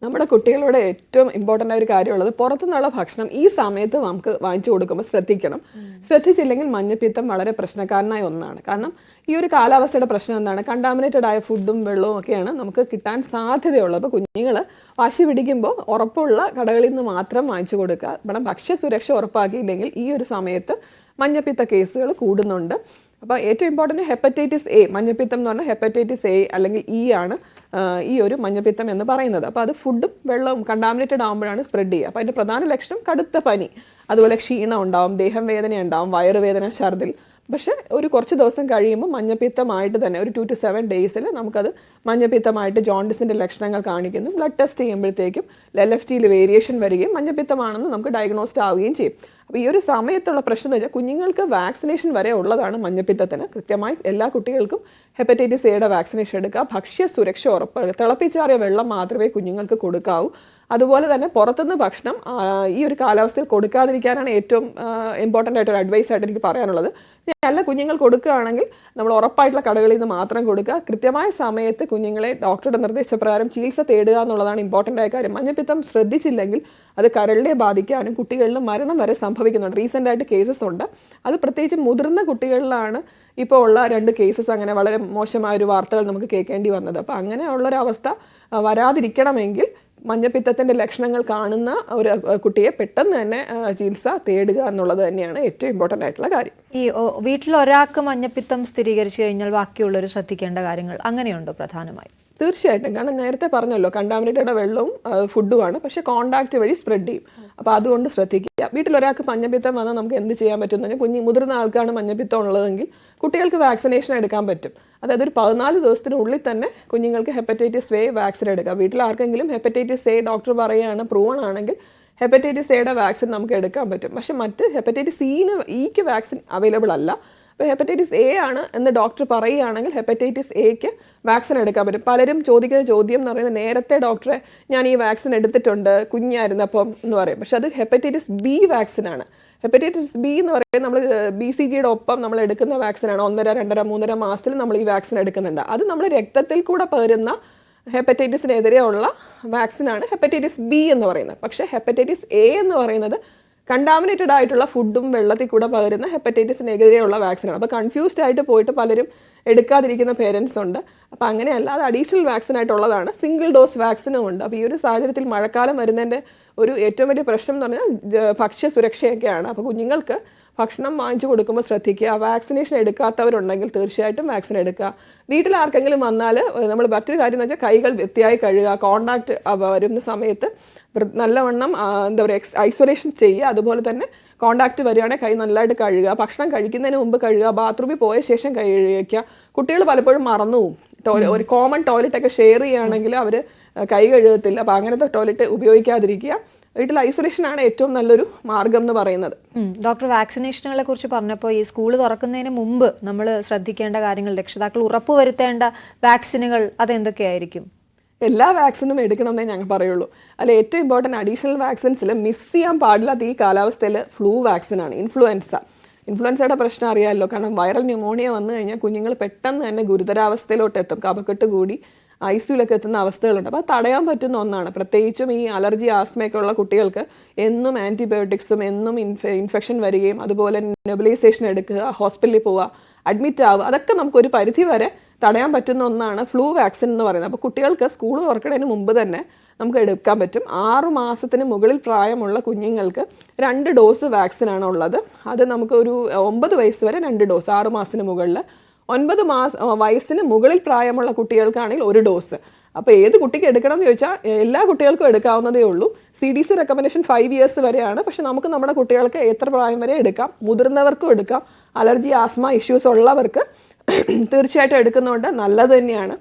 Speaker 2: നമ്മുടെ കുട്ടികളോട് ഏറ്റവും ഇമ്പോർട്ടൻ്റ് ആയ ഒരു കാര്യമുള്ളത്, പുറത്തുനിന്നുള്ള ഭക്ഷണം ഈ സമയത്ത് നമുക്ക് വാങ്ങിച്ചു കൊടുക്കുമ്പോൾ ശ്രദ്ധിക്കണം. ശ്രദ്ധിച്ചില്ലെങ്കിൽ മഞ്ഞപ്പിത്തം വളരെ പ്രശ്നക്കാരനായ ഒന്നാണ്. കാരണം ഈ ഒരു കാലാവസ്ഥയുടെ പ്രശ്നം എന്താണ്, കണ്ടാമിനേറ്റഡ് ആയ ഫുഡും വെള്ളവും ഒക്കെയാണ് നമുക്ക് കിട്ടാൻ സാധ്യതയുള്ളത്. അപ്പോൾ കുഞ്ഞുങ്ങൾ വാശി പിടിക്കുമ്പോൾ ഉറപ്പുള്ള കടകളിൽ നിന്ന് മാത്രം വാങ്ങിച്ചു കൊടുക്കുക. ഇവിടെ ഭക്ഷ്യസുരക്ഷ ഉറപ്പാക്കിയില്ലെങ്കിൽ ഈ ഒരു സമയത്ത് മഞ്ഞപ്പിത്ത കേസുകൾ കൂടുന്നുണ്ട്. അപ്പോൾ ഏറ്റവും ഇമ്പോർട്ടൻറ്റ് ഹെപ്പറ്റൈറ്റിസ് എ, മഞ്ഞപ്പിത്തം എന്ന് പറഞ്ഞാൽ ഹെപ്പറ്റൈറ്റിസ് എ അല്ലെങ്കിൽ ഇ ആണ് ഈ ഒരു മഞ്ഞപ്പിത്തം എന്ന് പറയുന്നത്. അപ്പോൾ അത് ഫുഡും വെള്ളവും കണ്ടാമിനേറ്റഡ് ആകുമ്പോഴാണ് സ്പ്രെഡ് ചെയ്യുക. അപ്പോൾ അതിൻ്റെ പ്രധാന ലക്ഷണം കടുത്ത പനി, അതുപോലെ ക്ഷീണം ഉണ്ടാവും, ദേഹം വേദന ഉണ്ടാവും, വയറുവേദന, ഛർദിൽ. പക്ഷേ ഒരു കുറച്ച് ദിവസം കഴിയുമ്പോൾ മഞ്ഞപ്പിത്തമായിട്ട് തന്നെ ഒരു 2 to 7 ഡേയ്സിൽ നമുക്കത് മഞ്ഞപ്പിത്തമായിട്ട് ജോണ്ടിസിൻ്റെ ലക്ഷണങ്ങൾ കാണിക്കുന്നു. ബ്ലഡ് ടെസ്റ്റ് ചെയ്യുമ്പോഴത്തേക്കും LFTയിൽ വേരിയേഷൻ വരികയും മഞ്ഞപ്പിത്തമാണെന്ന് നമുക്ക് ഡയഗ്നോസ്ഡ് ആവുകയും ചെയ്യും. അപ്പോൾ ഈ ഒരു സമയത്തുള്ള പ്രശ്നം എന്ന് വെച്ചാൽ കുഞ്ഞുങ്ങൾക്ക് വാക്സിനേഷൻ വരെ ഉള്ളതാണ് മഞ്ഞപ്പിത്തത്തിന്. കൃത്യമായി എല്ലാ കുട്ടികൾക്കും ഹെപ്പറ്റൈറ്റിസ് എയുടെ വാക്സിനേഷൻ എടുക്കുക. ഭക്ഷ്യ സുരക്ഷ ഉറപ്പ്, തിളപ്പിച്ചാറിയ വെള്ളം മാത്രമേ കുഞ്ഞുങ്ങൾക്ക് കൊടുക്കാവൂ. അതുപോലെ തന്നെ പുറത്തുനിന്ന് ഭക്ഷണം ഈ ഒരു കാലാവസ്ഥയിൽ കൊടുക്കാതിരിക്കാനാണ് ഏറ്റവും ഇമ്പോർട്ടൻ്റ് ആയിട്ടൊരു അഡ്വൈസ് ആയിട്ട് എനിക്ക് പറയാനുള്ളത്. നല്ല കുഞ്ഞുങ്ങൾ കൊടുക്കുകയാണെങ്കിൽ നമ്മൾ ഉറപ്പായിട്ടുള്ള കടകളിൽ നിന്ന് മാത്രം കൊടുക്കുക. കൃത്യമായ സമയത്ത് കുഞ്ഞുങ്ങളെ ഡോക്ടറുടെ നിർദ്ദേശപ്രകാരം ചികിത്സ തേടുക എന്നുള്ളതാണ് ഇമ്പോർട്ടൻ്റ് ആയ കാര്യം. മഞ്ഞപ്പിത്തം ശ്രദ്ധിച്ചില്ലെങ്കിൽ അത് കരളിനെ ബാധിക്കാനും കുട്ടികളിൽ മരണം വരെ സംഭവിക്കുന്നുണ്ട്. റീസെൻ്റ് ആയിട്ട് കേസസ് ഉണ്ട്. അത് പ്രത്യേകിച്ച് മുതിർന്ന കുട്ടികളിലാണ് ഇപ്പോൾ ഉള്ള 2 കേസസ് അങ്ങനെ വളരെ മോശമായൊരു വാർത്തകൾ നമുക്ക് കേൾക്കേണ്ടി വന്നത്. അപ്പോൾ അങ്ങനെയുള്ളൊരവസ്ഥ വരാതിരിക്കണമെങ്കിൽ മഞ്ഞപ്പിത്തത്തിൻ്റെ ലക്ഷണങ്ങൾ കാണുന്ന ഒരു കുട്ടിയെ പെട്ടെന്ന് തന്നെ ചികിത്സ തേടുക എന്നുള്ളത് തന്നെയാണ് ഏറ്റവും ഇമ്പോർട്ടൻ്റ് ആയിട്ടുള്ള കാര്യം.
Speaker 1: ഈ വീട്ടിൽ ഒരാൾക്ക് മഞ്ഞപ്പിത്തം സ്ഥിരീകരിച്ചു കഴിഞ്ഞാൽ ബാക്കിയുള്ളവർ ശ്രദ്ധിക്കേണ്ട കാര്യങ്ങൾ അങ്ങനെയുണ്ടോ പ്രധാനമായും?
Speaker 2: തീർച്ചയായിട്ടും. കാരണം നേരത്തെ പറഞ്ഞല്ലോ, കണ്ടാമിനേറ്റഡ് വെള്ളവും ഫുഡുമാണ്, പക്ഷേ കോണ്ടാക്ട് വഴി സ്പ്രെഡ് ചെയ്യും. അപ്പോൾ അതുകൊണ്ട് ശ്രദ്ധിക്കുക. വീട്ടിലൊരാൾക്ക് മഞ്ഞപ്പിത്തം വന്നാൽ നമുക്ക് എന്ത് ചെയ്യാൻ പറ്റും എന്ന് പറഞ്ഞാൽ, മുതിർന്ന ആൾക്കാണ് മഞ്ഞപ്പിത്തം ഉള്ളതെങ്കിൽ കുട്ടികൾക്ക് വാക്സിനേഷൻ എടുക്കാൻ പറ്റും. അതായത് ഒരു 14 ദിവസത്തിനുള്ളിൽ തന്നെ കുഞ്ഞുങ്ങൾക്ക് ഹെപ്പറ്റൈറ്റിസ് എ വാക്സിൻ എടുക്കാം. വീട്ടിൽ ആർക്കെങ്കിലും ഹെപ്പറ്റൈറ്റിസ് എ ഡോക്ടർ പറയുകയാണ്, പ്രൂവൺ ആണെങ്കിൽ ഹെപ്പറ്റൈറ്റിസ് എയുടെ വാക്സിൻ നമുക്ക് എടുക്കാൻ പറ്റും. പക്ഷെ മറ്റ് ഹെപ്പറ്റൈറ്റിസ് ഇക്ക് വാക്സിൻ അവൈലബിൾ അല്ല. അപ്പോൾ ഹെപ്പറ്റൈറ്റിസ് എ ആണ് എന്ന് ഡോക്ടർ പറയുകയാണെങ്കിൽ ഹെപ്പറ്റൈറ്റിസ് എക്ക് വാക്സിൻ എടുക്കാൻ പറ്റും. പലരും ചോദിക്കുന്ന ചോദ്യം എന്ന് പറയുന്നത്, നേരത്തെ ഡോക്ടറെ ഞാൻ ഈ വാക്സിൻ എടുത്തിട്ടുണ്ട് കുഞ്ഞായിരുന്നപ്പം എന്ന് പറയും. പക്ഷെ അത് ഹെപ്പറ്റൈറ്റിസ് ബി വാക്സിനാണ്. ഹെപ്പറ്റൈറ്റിസ് ബി എന്ന് പറയുന്നത് നമ്മൾ BCGയുടെ ഒപ്പം നമ്മൾ എടുക്കുന്ന വാക്സിനാണ്. 1.5, 2.5, 3 മാസത്തിൽ നമ്മൾ ഈ വാക്സിൻ എടുക്കുന്നുണ്ട്. അത് നമ്മൾ രക്തത്തിൽ കൂടെ പകരുന്ന ഹെപ്പറ്റൈറ്റിസിനെതിരെയുള്ള വാക്സിനാണ് ഹെപ്പറ്റൈറ്റിസ് ബി എന്ന് പറയുന്നത്. പക്ഷേ ഹെപ്പറ്റൈറ്റിസ് എ എന്ന് പറയുന്നത് കണ്ടാമിനേറ്റഡ് ആയിട്ടുള്ള ഫുഡും വെള്ളത്തിൽ കൂടെ പകരുന്ന ഹെപ്പറ്റൈറ്റിസിനെതിരെയുള്ള വാക്സിനാണ്. അപ്പോൾ കൺഫ്യൂസ്ഡ് ആയിട്ട് പോയിട്ട് പലരും എടുക്കാതിരിക്കുന്ന പേരൻസ് ഉണ്ട്. അപ്പോൾ അങ്ങനെയല്ല, അത് അഡീഷണൽ വാക്സിൻ ആയിട്ടുള്ളതാണ്. സിംഗിൾ ഡോസ് വാക്സിനും ഉണ്ട്. അപ്പോൾ ഈ ഒരു സാഹചര്യത്തിൽ മഴക്കാലം വരുന്നതിൻ്റെ ഒരു ഏറ്റവും വലിയ പ്രശ്നം എന്ന് പറഞ്ഞാൽ ഭക്ഷ്യ സുരക്ഷയൊക്കെയാണ്. അപ്പോൾ കുഞ്ഞുങ്ങൾക്ക് ഭക്ഷണം വാങ്ങിച്ചു കൊടുക്കുമ്പോൾ ശ്രദ്ധിക്കുക. വാക്സിനേഷൻ എടുക്കാത്തവരുണ്ടെങ്കിൽ തീർച്ചയായിട്ടും വാക്സിൻ എടുക്കുക. വീട്ടിൽ ആർക്കെങ്കിലും വന്നാൽ നമ്മൾ മറ്റൊരു കാര്യം എന്ന് വെച്ചാൽ കൈകൾ വൃത്തിയായി കഴുകുക. കോണ്ടാക്ട് വരുന്ന സമയത്ത് നല്ലവണ്ണം എന്താ പറയുക, ഐസൊലേഷൻ ചെയ്യുക. അതുപോലെ തന്നെ കോണ്ടാക്ട് വരികയാണെങ്കിൽ കൈ നല്ലതായിട്ട് കഴുകുക. ഭക്ഷണം കഴിക്കുന്നതിന് മുമ്പ് കഴുകുക. ബാത്റൂമിൽ പോയ ശേഷം കൈ കഴുകിക്കുക. കുട്ടികൾ പലപ്പോഴും മറന്നു പോകും. ഒരു കോമൺ ടോയ്ലറ്റൊക്കെ ഷെയർ ചെയ്യുകയാണെങ്കിൽ അവർ കൈ കഴുകത്തില്ല. അപ്പോൾ അങ്ങനത്തെ ടോയ്ലറ്റ് ഉപയോഗിക്കാതിരിക്കുക. വീട്ടിൽ ഐസൊലേഷൻ ആണ് ഏറ്റവും നല്ലൊരു മാർഗം എന്ന് പറയുന്നത്.
Speaker 1: ഡോക്ടർ, വാക്സിനേഷനുകളെ കുറിച്ച് പറഞ്ഞപ്പോൾ ഈ സ്കൂൾ തുറക്കുന്നതിന് മുമ്പ് നമ്മൾ ശ്രദ്ധിക്കേണ്ട കാര്യങ്ങൾ, രക്ഷിതാക്കൾ ഉറപ്പുവരുത്തേണ്ട വാക്സിനുകൾ അതെന്തൊക്കെയായിരിക്കും?
Speaker 2: എല്ലാ വാക്സിനും എടുക്കണമെന്നേ ഞങ്ങൾ പറയുള്ളൂ. അതിൽ ഏറ്റവും ഇമ്പോർട്ടൻറ്റ് അഡീഷണൽ വാക്സിൻസിൽ മിസ് ചെയ്യാൻ പാടില്ലാത്ത ഈ കാലാവസ്ഥയിൽ ഫ്ലൂ വാക്സിനാണ്. ഇൻഫ്ലുവൻസയുടെ പ്രശ്നം അറിയാമല്ലോ. കാരണം വൈറൽ ന്യൂമോണിയ വന്നു കഴിഞ്ഞാൽ കുഞ്ഞുങ്ങൾ പെട്ടെന്ന് തന്നെ ഗുരുതരാവസ്ഥയിലോട്ട് എത്തും. കഫക്കെട്ട് കൂടി ICUലൊക്കെ എത്തുന്ന അവസ്ഥകളുണ്ട്. അപ്പോൾ അത് തടയാൻ പറ്റുന്ന ഒന്നാണ്. പ്രത്യേകിച്ചും ഈ അലർജി, ആസ്മയൊക്കെ ഉള്ള കുട്ടികൾക്ക് എന്നും ആൻറ്റിബയോട്ടിക്സും എന്നും ഇൻഫെക്ഷൻ വരികയും അതുപോലെ നെബുലൈസേഷൻ എടുക്കുക, ഹോസ്പിറ്റലിൽ പോവുക, അഡ്മിറ്റ് ആവുക, അതൊക്കെ നമുക്കൊരു പരിധി വരെ തടയാൻ പറ്റുന്ന ഒന്നാണ് ഫ്ലൂ വാക്സിൻ എന്ന് പറയുന്നത്. അപ്പോൾ കുട്ടികൾക്ക് സ്കൂൾ തുറക്കുന്നതിന് മുമ്പ് തന്നെ നമുക്ക് എടുക്കാൻ പറ്റും. 6 മാസത്തിന് മുകളിൽ പ്രായമുള്ള കുഞ്ഞുങ്ങൾക്ക് 2 ഡോസ് വാക്സിനാണ് ഉള്ളത്. അത് നമുക്ക് ഒരു 9 വയസ്സ് വരെ 2 ഡോസ്, 6 മാസത്തിന് മുകളിൽ. 9 വയസ്സിന് മുകളിൽ പ്രായമുള്ള കുട്ടികൾക്കാണെങ്കിൽ 1 ഡോസ്. അപ്പോൾ ഏത് കുട്ടിക്ക് എടുക്കണം എന്ന് ചോദിച്ചാൽ എല്ലാ കുട്ടികൾക്കും എടുക്കാവുന്നതേ ഉള്ളൂ. CDC റെക്കമെൻഡേഷൻ 5 ഇയേഴ്സ് വരെയാണ്. പക്ഷെ നമുക്ക് നമ്മുടെ കുട്ടികൾക്ക് എത്ര പ്രായം വരെ എടുക്കാം. മുതിർന്നവർക്കും എടുക്കാം. അലർജി, ആസ്മ ഇഷ്യൂസ് ഉള്ളവർക്ക് തീർച്ചയായിട്ടും എടുക്കുന്നതുകൊണ്ട് നല്ലത് തന്നെയാണ്.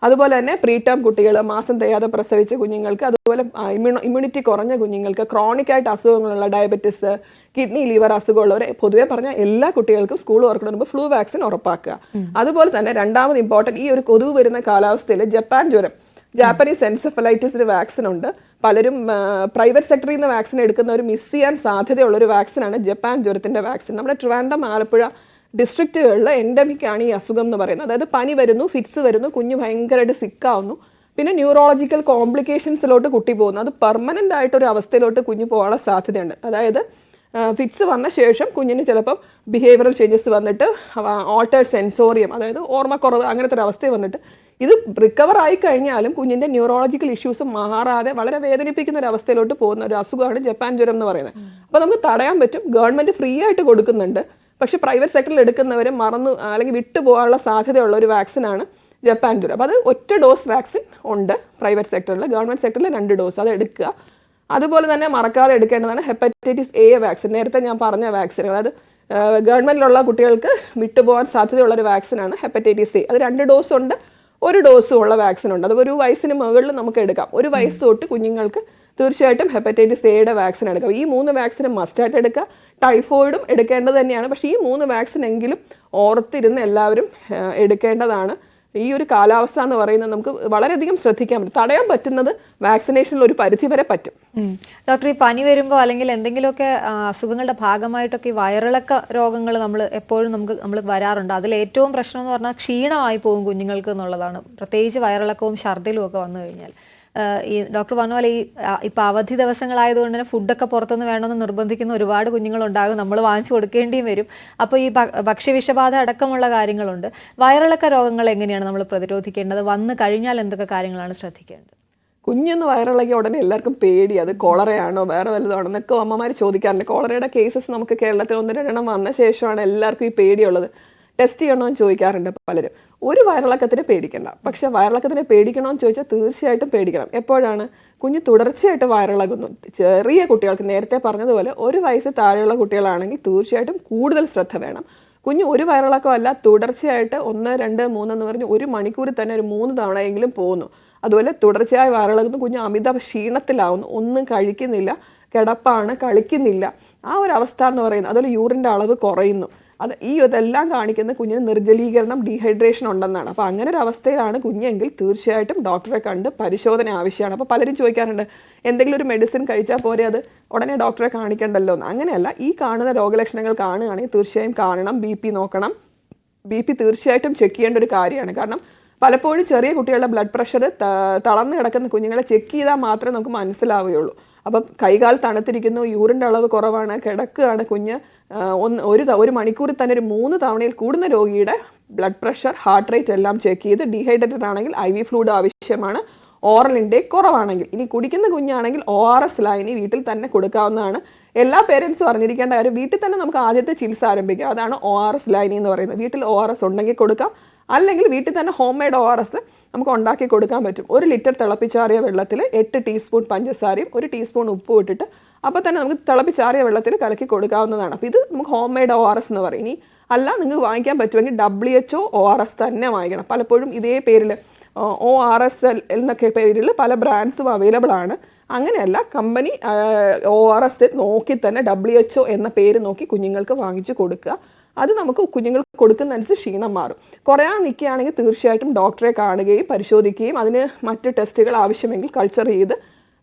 Speaker 2: അതുപോലെ തന്നെ പ്രീടേം കുട്ടികൾ, മാസം തികയാതെ പ്രസവിച്ച കുഞ്ഞുങ്ങൾക്ക്, അതുപോലെ ഇമ്മ്യൂണിറ്റി കുറഞ്ഞ കുഞ്ഞുങ്ങൾക്ക്, ക്രോണിക് ആയിട്ട് അസുഖങ്ങളുള്ള ഡയബറ്റിസ്, കിഡ്നി, ലിവർ അസുഖമുള്ളവർ, പൊതുവെ പറഞ്ഞാൽ എല്ലാ കുട്ടികൾക്കും സ്കൂൾ തുറക്കുന്നതിന് മുമ്പ് ഫ്ലൂ വാക്സിൻ ഉറപ്പാക്കുക. അതുപോലെ തന്നെ രണ്ടാമത് ഇമ്പോർട്ടൻറ്റ്, ഈ ഒരു കൊതുക് വരുന്ന കാലാവസ്ഥയിൽ ജപ്പാൻ ജ്വരം, ജാപ്പനീസ് എൻസെഫലൈറ്റിസിന് വാക്സിൻ ഉണ്ട്. പലരും പ്രൈവറ്റ് സെക്ടറിൽ നിന്ന് വാക്സിൻ എടുക്കുന്നവർ മിസ് ചെയ്യാൻ സാധ്യതയുള്ള ഒരു വാക്സിനാണ് ജപ്പാൻ ജ്വരത്തിന്റെ വാക്സിൻ. നമ്മുടെ ട്രിവാൻഡ്രം, ആലപ്പുഴ ഡിസ്ട്രിക്റ്റുകളിൽ എൻഡമിക് ആണ് ഈ അസുഖം എന്ന് പറയുന്നത്. അതായത് പനി വരുന്നു, ഫിറ്റ്സ് വരുന്നു, കുഞ്ഞ് ഭയങ്കരമായിട്ട് സിക്കാവുന്നു, പിന്നെ ന്യൂറോളജിക്കൽ കോംപ്ലിക്കേഷൻസിലോട്ട് കുട്ടി പോകുന്നു. അത് പെർമനന്റ് ആയിട്ടൊരു അവസ്ഥയിലോട്ട് കുഞ്ഞ് പോകാനുള്ള സാധ്യതയുണ്ട്. അതായത് ഫിറ്റ്സ് വന്ന ശേഷം കുഞ്ഞിന് ചിലപ്പം ബിഹേവിയറൽ ചേഞ്ചസ് വന്നിട്ട് ഓൾട്ടേർഡ് സെൻസോറിയം, അതായത് ഓർമ്മക്കുറവ്, അങ്ങനത്തെ ഒരു അവസ്ഥ വന്നിട്ട് ഇത് റിക്കവർ ആയി കഴിഞ്ഞാലും കുഞ്ഞിന്റെ ന്യൂറോളജിക്കൽ ഇഷ്യൂസ് മാറാതെ വളരെ വേദനിപ്പിക്കുന്ന ഒരു അവസ്ഥയിലോട്ട് പോകുന്ന ഒരു അസുഖമാണ് ജപ്പാൻ ജ്വരം എന്ന് പറയുന്നത്. അപ്പോൾ നമുക്ക് തടയാൻ പറ്റും. ഗവൺമെന്റ് ഫ്രീ ആയിട്ട് കൊടുക്കുന്നുണ്ട്. പക്ഷെ പ്രൈവറ്റ് സെക്ടറിൽ എടുക്കുന്നവർ മറന്നു അല്ലെങ്കിൽ വിട്ടുപോകാനുള്ള സാധ്യതയുള്ള ഒരു വാക്സിനാണ് ജപ്പാൻ ജ്വരം. അപ്പോൾ അത് ഒറ്റ ഡോസ് വാക്സിൻ ഉണ്ട് പ്രൈവറ്റ് സെക്ടറിൽ. ഗവൺമെന്റ് സെക്ടറിൽ 2 ഡോസ് അത് എടുക്കുക. അതുപോലെ തന്നെ മറക്കാതെ എടുക്കേണ്ടതാണ് ഹെപ്പറ്റൈറ്റിസ് എ വാക്സിൻ. നേരത്തെ ഞാൻ പറഞ്ഞ വാക്സിൻ, അതായത് ഗവൺമെന്റിലുള്ള കുട്ടികൾക്ക് വിട്ടുപോകാൻ സാധ്യതയുള്ള ഒരു വാക്സിനാണ് ഹെപ്പറ്റൈറ്റിസ് എ. അത് 2 ഡോസ് ഉണ്ട്, 1 ഡോസും ഉള്ള വാക്സിൻ ഉണ്ട്. അത് 1 വയസ്സിന് മുകളിൽ നമുക്ക് എടുക്കാം. 1 വയസ്സ് തൊട്ട് കുഞ്ഞുങ്ങൾക്ക് തീർച്ചയായിട്ടും ഹെപ്പറ്റൈറ്റിസ് എയുടെ വാക്സിൻ എടുക്കാം. ഈ 3 വാക്സിനും മസ്റ്റായിട്ട് എടുക്കുക. ടൈഫോയിഡും എടുക്കേണ്ടത് തന്നെയാണ്. പക്ഷേ ഈ 3 വാക്സിൻ എങ്കിലും ഓർത്തിരുന്ന് എല്ലാവരും എടുക്കേണ്ടതാണ്. ഈ ഒരു കാലാവസ്ഥ എന്ന് പറയുന്നത് നമുക്ക് വളരെയധികം ശ്രദ്ധിക്കാൻ പറ്റും. തടയാൻ പറ്റുന്നത് വാക്സിനേഷനിൽ ഒരു പരിധി വരെ പറ്റും.
Speaker 1: ഡോക്ടർ, ഈ പനി വരുമ്പോൾ അല്ലെങ്കിൽ എന്തെങ്കിലുമൊക്കെ അസുഖങ്ങളുടെ ഭാഗമായിട്ടൊക്കെ ഈ വയറിളക്ക രോഗങ്ങൾ എപ്പോഴും നമ്മൾ വരാറുണ്ട്. അതിൽ ഏറ്റവും പ്രശ്നം എന്ന് പറഞ്ഞാൽ ക്ഷീണമായി പോകും കുഞ്ഞുങ്ങൾക്ക് എന്നുള്ളതാണ്. പ്രത്യേകിച്ച് വയറിളക്കവും ഛർദിലും ഒക്കെ വന്നു കഴിഞ്ഞാൽ. ഈ ഡോക്ടർ പറഞ്ഞ പോലെ ഇപ്പൊ അവധി ദിവസങ്ങളായതുകൊണ്ട് തന്നെ ഫുഡൊക്കെ പുറത്തുനിന്ന് വേണമെന്ന് നിർബന്ധിക്കുന്ന ഒരുപാട് കുഞ്ഞുങ്ങളുണ്ടാകും. നമ്മൾ വാങ്ങിച്ചു കൊടുക്കേണ്ടിയും വരും. അപ്പോൾ ഈ ഭക്ഷ്യവിഷബാധ അടക്കമുള്ള കാര്യങ്ങളുണ്ട്. വയറിളക്ക രോഗങ്ങൾ എങ്ങനെയാണ് നമ്മൾ പ്രതിരോധിക്കേണ്ടത്? വന്നു കഴിഞ്ഞാൽ എന്തൊക്കെ കാര്യങ്ങളാണ് ശ്രദ്ധിക്കേണ്ടത്?
Speaker 2: കുഞ്ഞൊന്ന് വയറിളകി ഉടനെ എല്ലാവർക്കും പേടി, അത് കോളറയാണോ വേറെ വല്ലതാണോ എന്നൊക്കെ അമ്മമാർ ചോദിക്കാറുണ്ട്. കോളറയുടെ കേസസ് നമുക്ക് കേരളത്തിൽ 1-2 എണ്ണം വന്ന ശേഷമാണ് എല്ലാവർക്കും ഈ പേടിയുള്ളത്. ടെസ്റ്റ് ചെയ്യണമെന്ന് ചോദിക്കാറുണ്ട് പലരും. ഒരു വയറിളക്കത്തിന് പേടിക്കണ്ട. പക്ഷെ വയറിളക്കത്തിന് പേടിക്കണമെന്ന് ചോദിച്ചാൽ തീർച്ചയായിട്ടും പേടിക്കണം. എപ്പോഴാണ്? കുഞ്ഞ് തുടർച്ചയായിട്ട് വയറിളകുന്നു. ചെറിയ കുട്ടികൾക്ക്, നേരത്തെ പറഞ്ഞതുപോലെ 1 വയസ്സ് താഴെയുള്ള കുട്ടികളാണെങ്കിൽ തീർച്ചയായിട്ടും കൂടുതൽ ശ്രദ്ധ വേണം. കുഞ്ഞ് ഒരു വയറിളക്കമല്ല, തുടർച്ചയായിട്ട് 1, 2, 3 എന്ന് പറഞ്ഞ് 1 മണിക്കൂറിൽ തന്നെ ഒരു 3 തവണയെങ്കിലും പോകുന്നു. അതുപോലെ തുടർച്ചയായി വയറിളകുന്നു. കുഞ്ഞ് അമിത ക്ഷീണത്തിലാവുന്നു, ഒന്നും കഴിക്കുന്നില്ല, കിടപ്പാണ്, കളിക്കുന്നില്ല. ആ ഒരു അവസ്ഥ എന്ന് പറയുന്നത്. അതുപോലെ യൂറിൻ്റെ അളവ് കുറയുന്നു. ഇതെല്ലാം കാണിക്കുന്ന കുഞ്ഞിന് നിർജ്ജലീകരണം, ഡീഹൈഡ്രേഷൻ ഉണ്ടെന്നാണ്. അപ്പോൾ അങ്ങനെ ഒരു അവസ്ഥയിലാണ് കുഞ്ഞെങ്കിൽ തീർച്ചയായിട്ടും ഡോക്ടറെ കണ്ട് പരിശോധന ആവശ്യമാണ്. അപ്പോൾ പലരും ചോദിക്കാറുണ്ട്, എന്തെങ്കിലും ഒരു മെഡിസിൻ കഴിച്ചാൽ പോരെ, അത് ഉടനെ ഡോക്ടറെ കാണിക്കണ്ടല്ലോ എന്ന്. അങ്ങനെയല്ല. ഈ കാണുന്ന രോഗലക്ഷണങ്ങൾ കാണുകയാണെങ്കിൽ തീർച്ചയായും കാണണം. BP നോക്കണം. BP തീർച്ചയായിട്ടും ചെക്ക് ചെയ്യേണ്ട ഒരു കാര്യമാണ്. കാരണം പലപ്പോഴും ചെറിയ കുട്ടികളുടെ ബ്ലഡ് പ്രഷർ തളർന്നു കിടക്കുന്ന കുഞ്ഞുങ്ങളെ ചെക്ക് ചെയ്താൽ മാത്രമേ നമുക്ക് മനസ്സിലാവുകയുള്ളൂ. അപ്പം കൈകാൽ തണുത്തിരിക്കുന്നു, യൂറിൻ്റെ അളവ് കുറവാണ്, കിടക്കുകയാണ് കുഞ്ഞ്, 1 മണിക്കൂറിൽ തന്നെ ഒരു 3 തവണയിൽ കൂടുന്ന രോഗിയുടെ ബ്ലഡ് പ്രഷർ, ഹാർട്ട് റേറ്റ് എല്ലാം ചെക്ക് ചെയ്ത്, ഡീഹൈഡ്രേറ്റഡ് ആണെങ്കിൽ IV ഫ്ലൂയിഡ് ആവശ്യമാണ്. ഓറൽ ഇൻടേക്ക് കുറവാണെങ്കിൽ, ഇനി കുടിക്കുന്ന കുഞ്ഞാണെങ്കിൽ ORS ലൈനി വീട്ടിൽ തന്നെ കൊടുക്കാവുന്നതാണ്. എല്ലാ പേരൻസും അറിഞ്ഞിരിക്കേണ്ട കാര്യം, വീട്ടിൽ തന്നെ നമുക്ക് ആദ്യത്തെ ചികിത്സ ആരംഭിക്കാം. അതാണ് ORS ലൈനി എന്ന് പറയുന്നത്. വീട്ടിൽ ORS ഉണ്ടെങ്കിൽ കൊടുക്കാം. അല്ലെങ്കിൽ വീട്ടിൽ തന്നെ ഹോം മെയ്ഡ് ORS നമുക്ക് ഉണ്ടാക്കി കൊടുക്കാൻ പറ്റും. 1 ലിറ്റർ തിളപ്പിച്ചാറിയ വെള്ളത്തിൽ 8 ടീസ്പൂൺ പഞ്ചസാരയും 1 ടീസ്പൂൺ ഉപ്പും ഇട്ടിട്ട് അപ്പോൾ തന്നെ നമുക്ക് തിളപ്പിച്ചാറിയ വെള്ളത്തിൽ കലക്കി കൊടുക്കാവുന്നതാണ്. അപ്പോൾ ഇത് നമുക്ക് ഹോം മെയ്ഡ് ORS എന്ന് പറയും. ഇനി അല്ല, നിങ്ങൾക്ക് വാങ്ങിക്കാൻ പറ്റുമെങ്കിൽ WHO ORS തന്നെ വാങ്ങിക്കണം. പലപ്പോഴും ഇതേ പേരിൽ ORS എന്നൊക്കെ പേരിൽ പല ബ്രാൻഡ്സും അവൈലബിൾ ആണ്. അങ്ങനെയല്ല, കമ്പനി ORS നോക്കി തന്നെ WHO എന്ന പേര് നോക്കി കുഞ്ഞുങ്ങൾക്ക് വാങ്ങിച്ചു കൊടുക്കുക. അത് നമുക്ക് കുഞ്ഞുങ്ങൾക്ക് കൊടുക്കുന്നതനുസരിച്ച് ക്ഷീണം മാറും. കുറയാൻ നിൽക്കുകയാണെങ്കിൽ തീർച്ചയായിട്ടും ഡോക്ടറെ കാണുകയും പരിശോധിക്കുകയും അതിന് മറ്റ് ടെസ്റ്റുകൾ ആവശ്യമെങ്കിൽ കൾച്ചർ ചെയ്ത്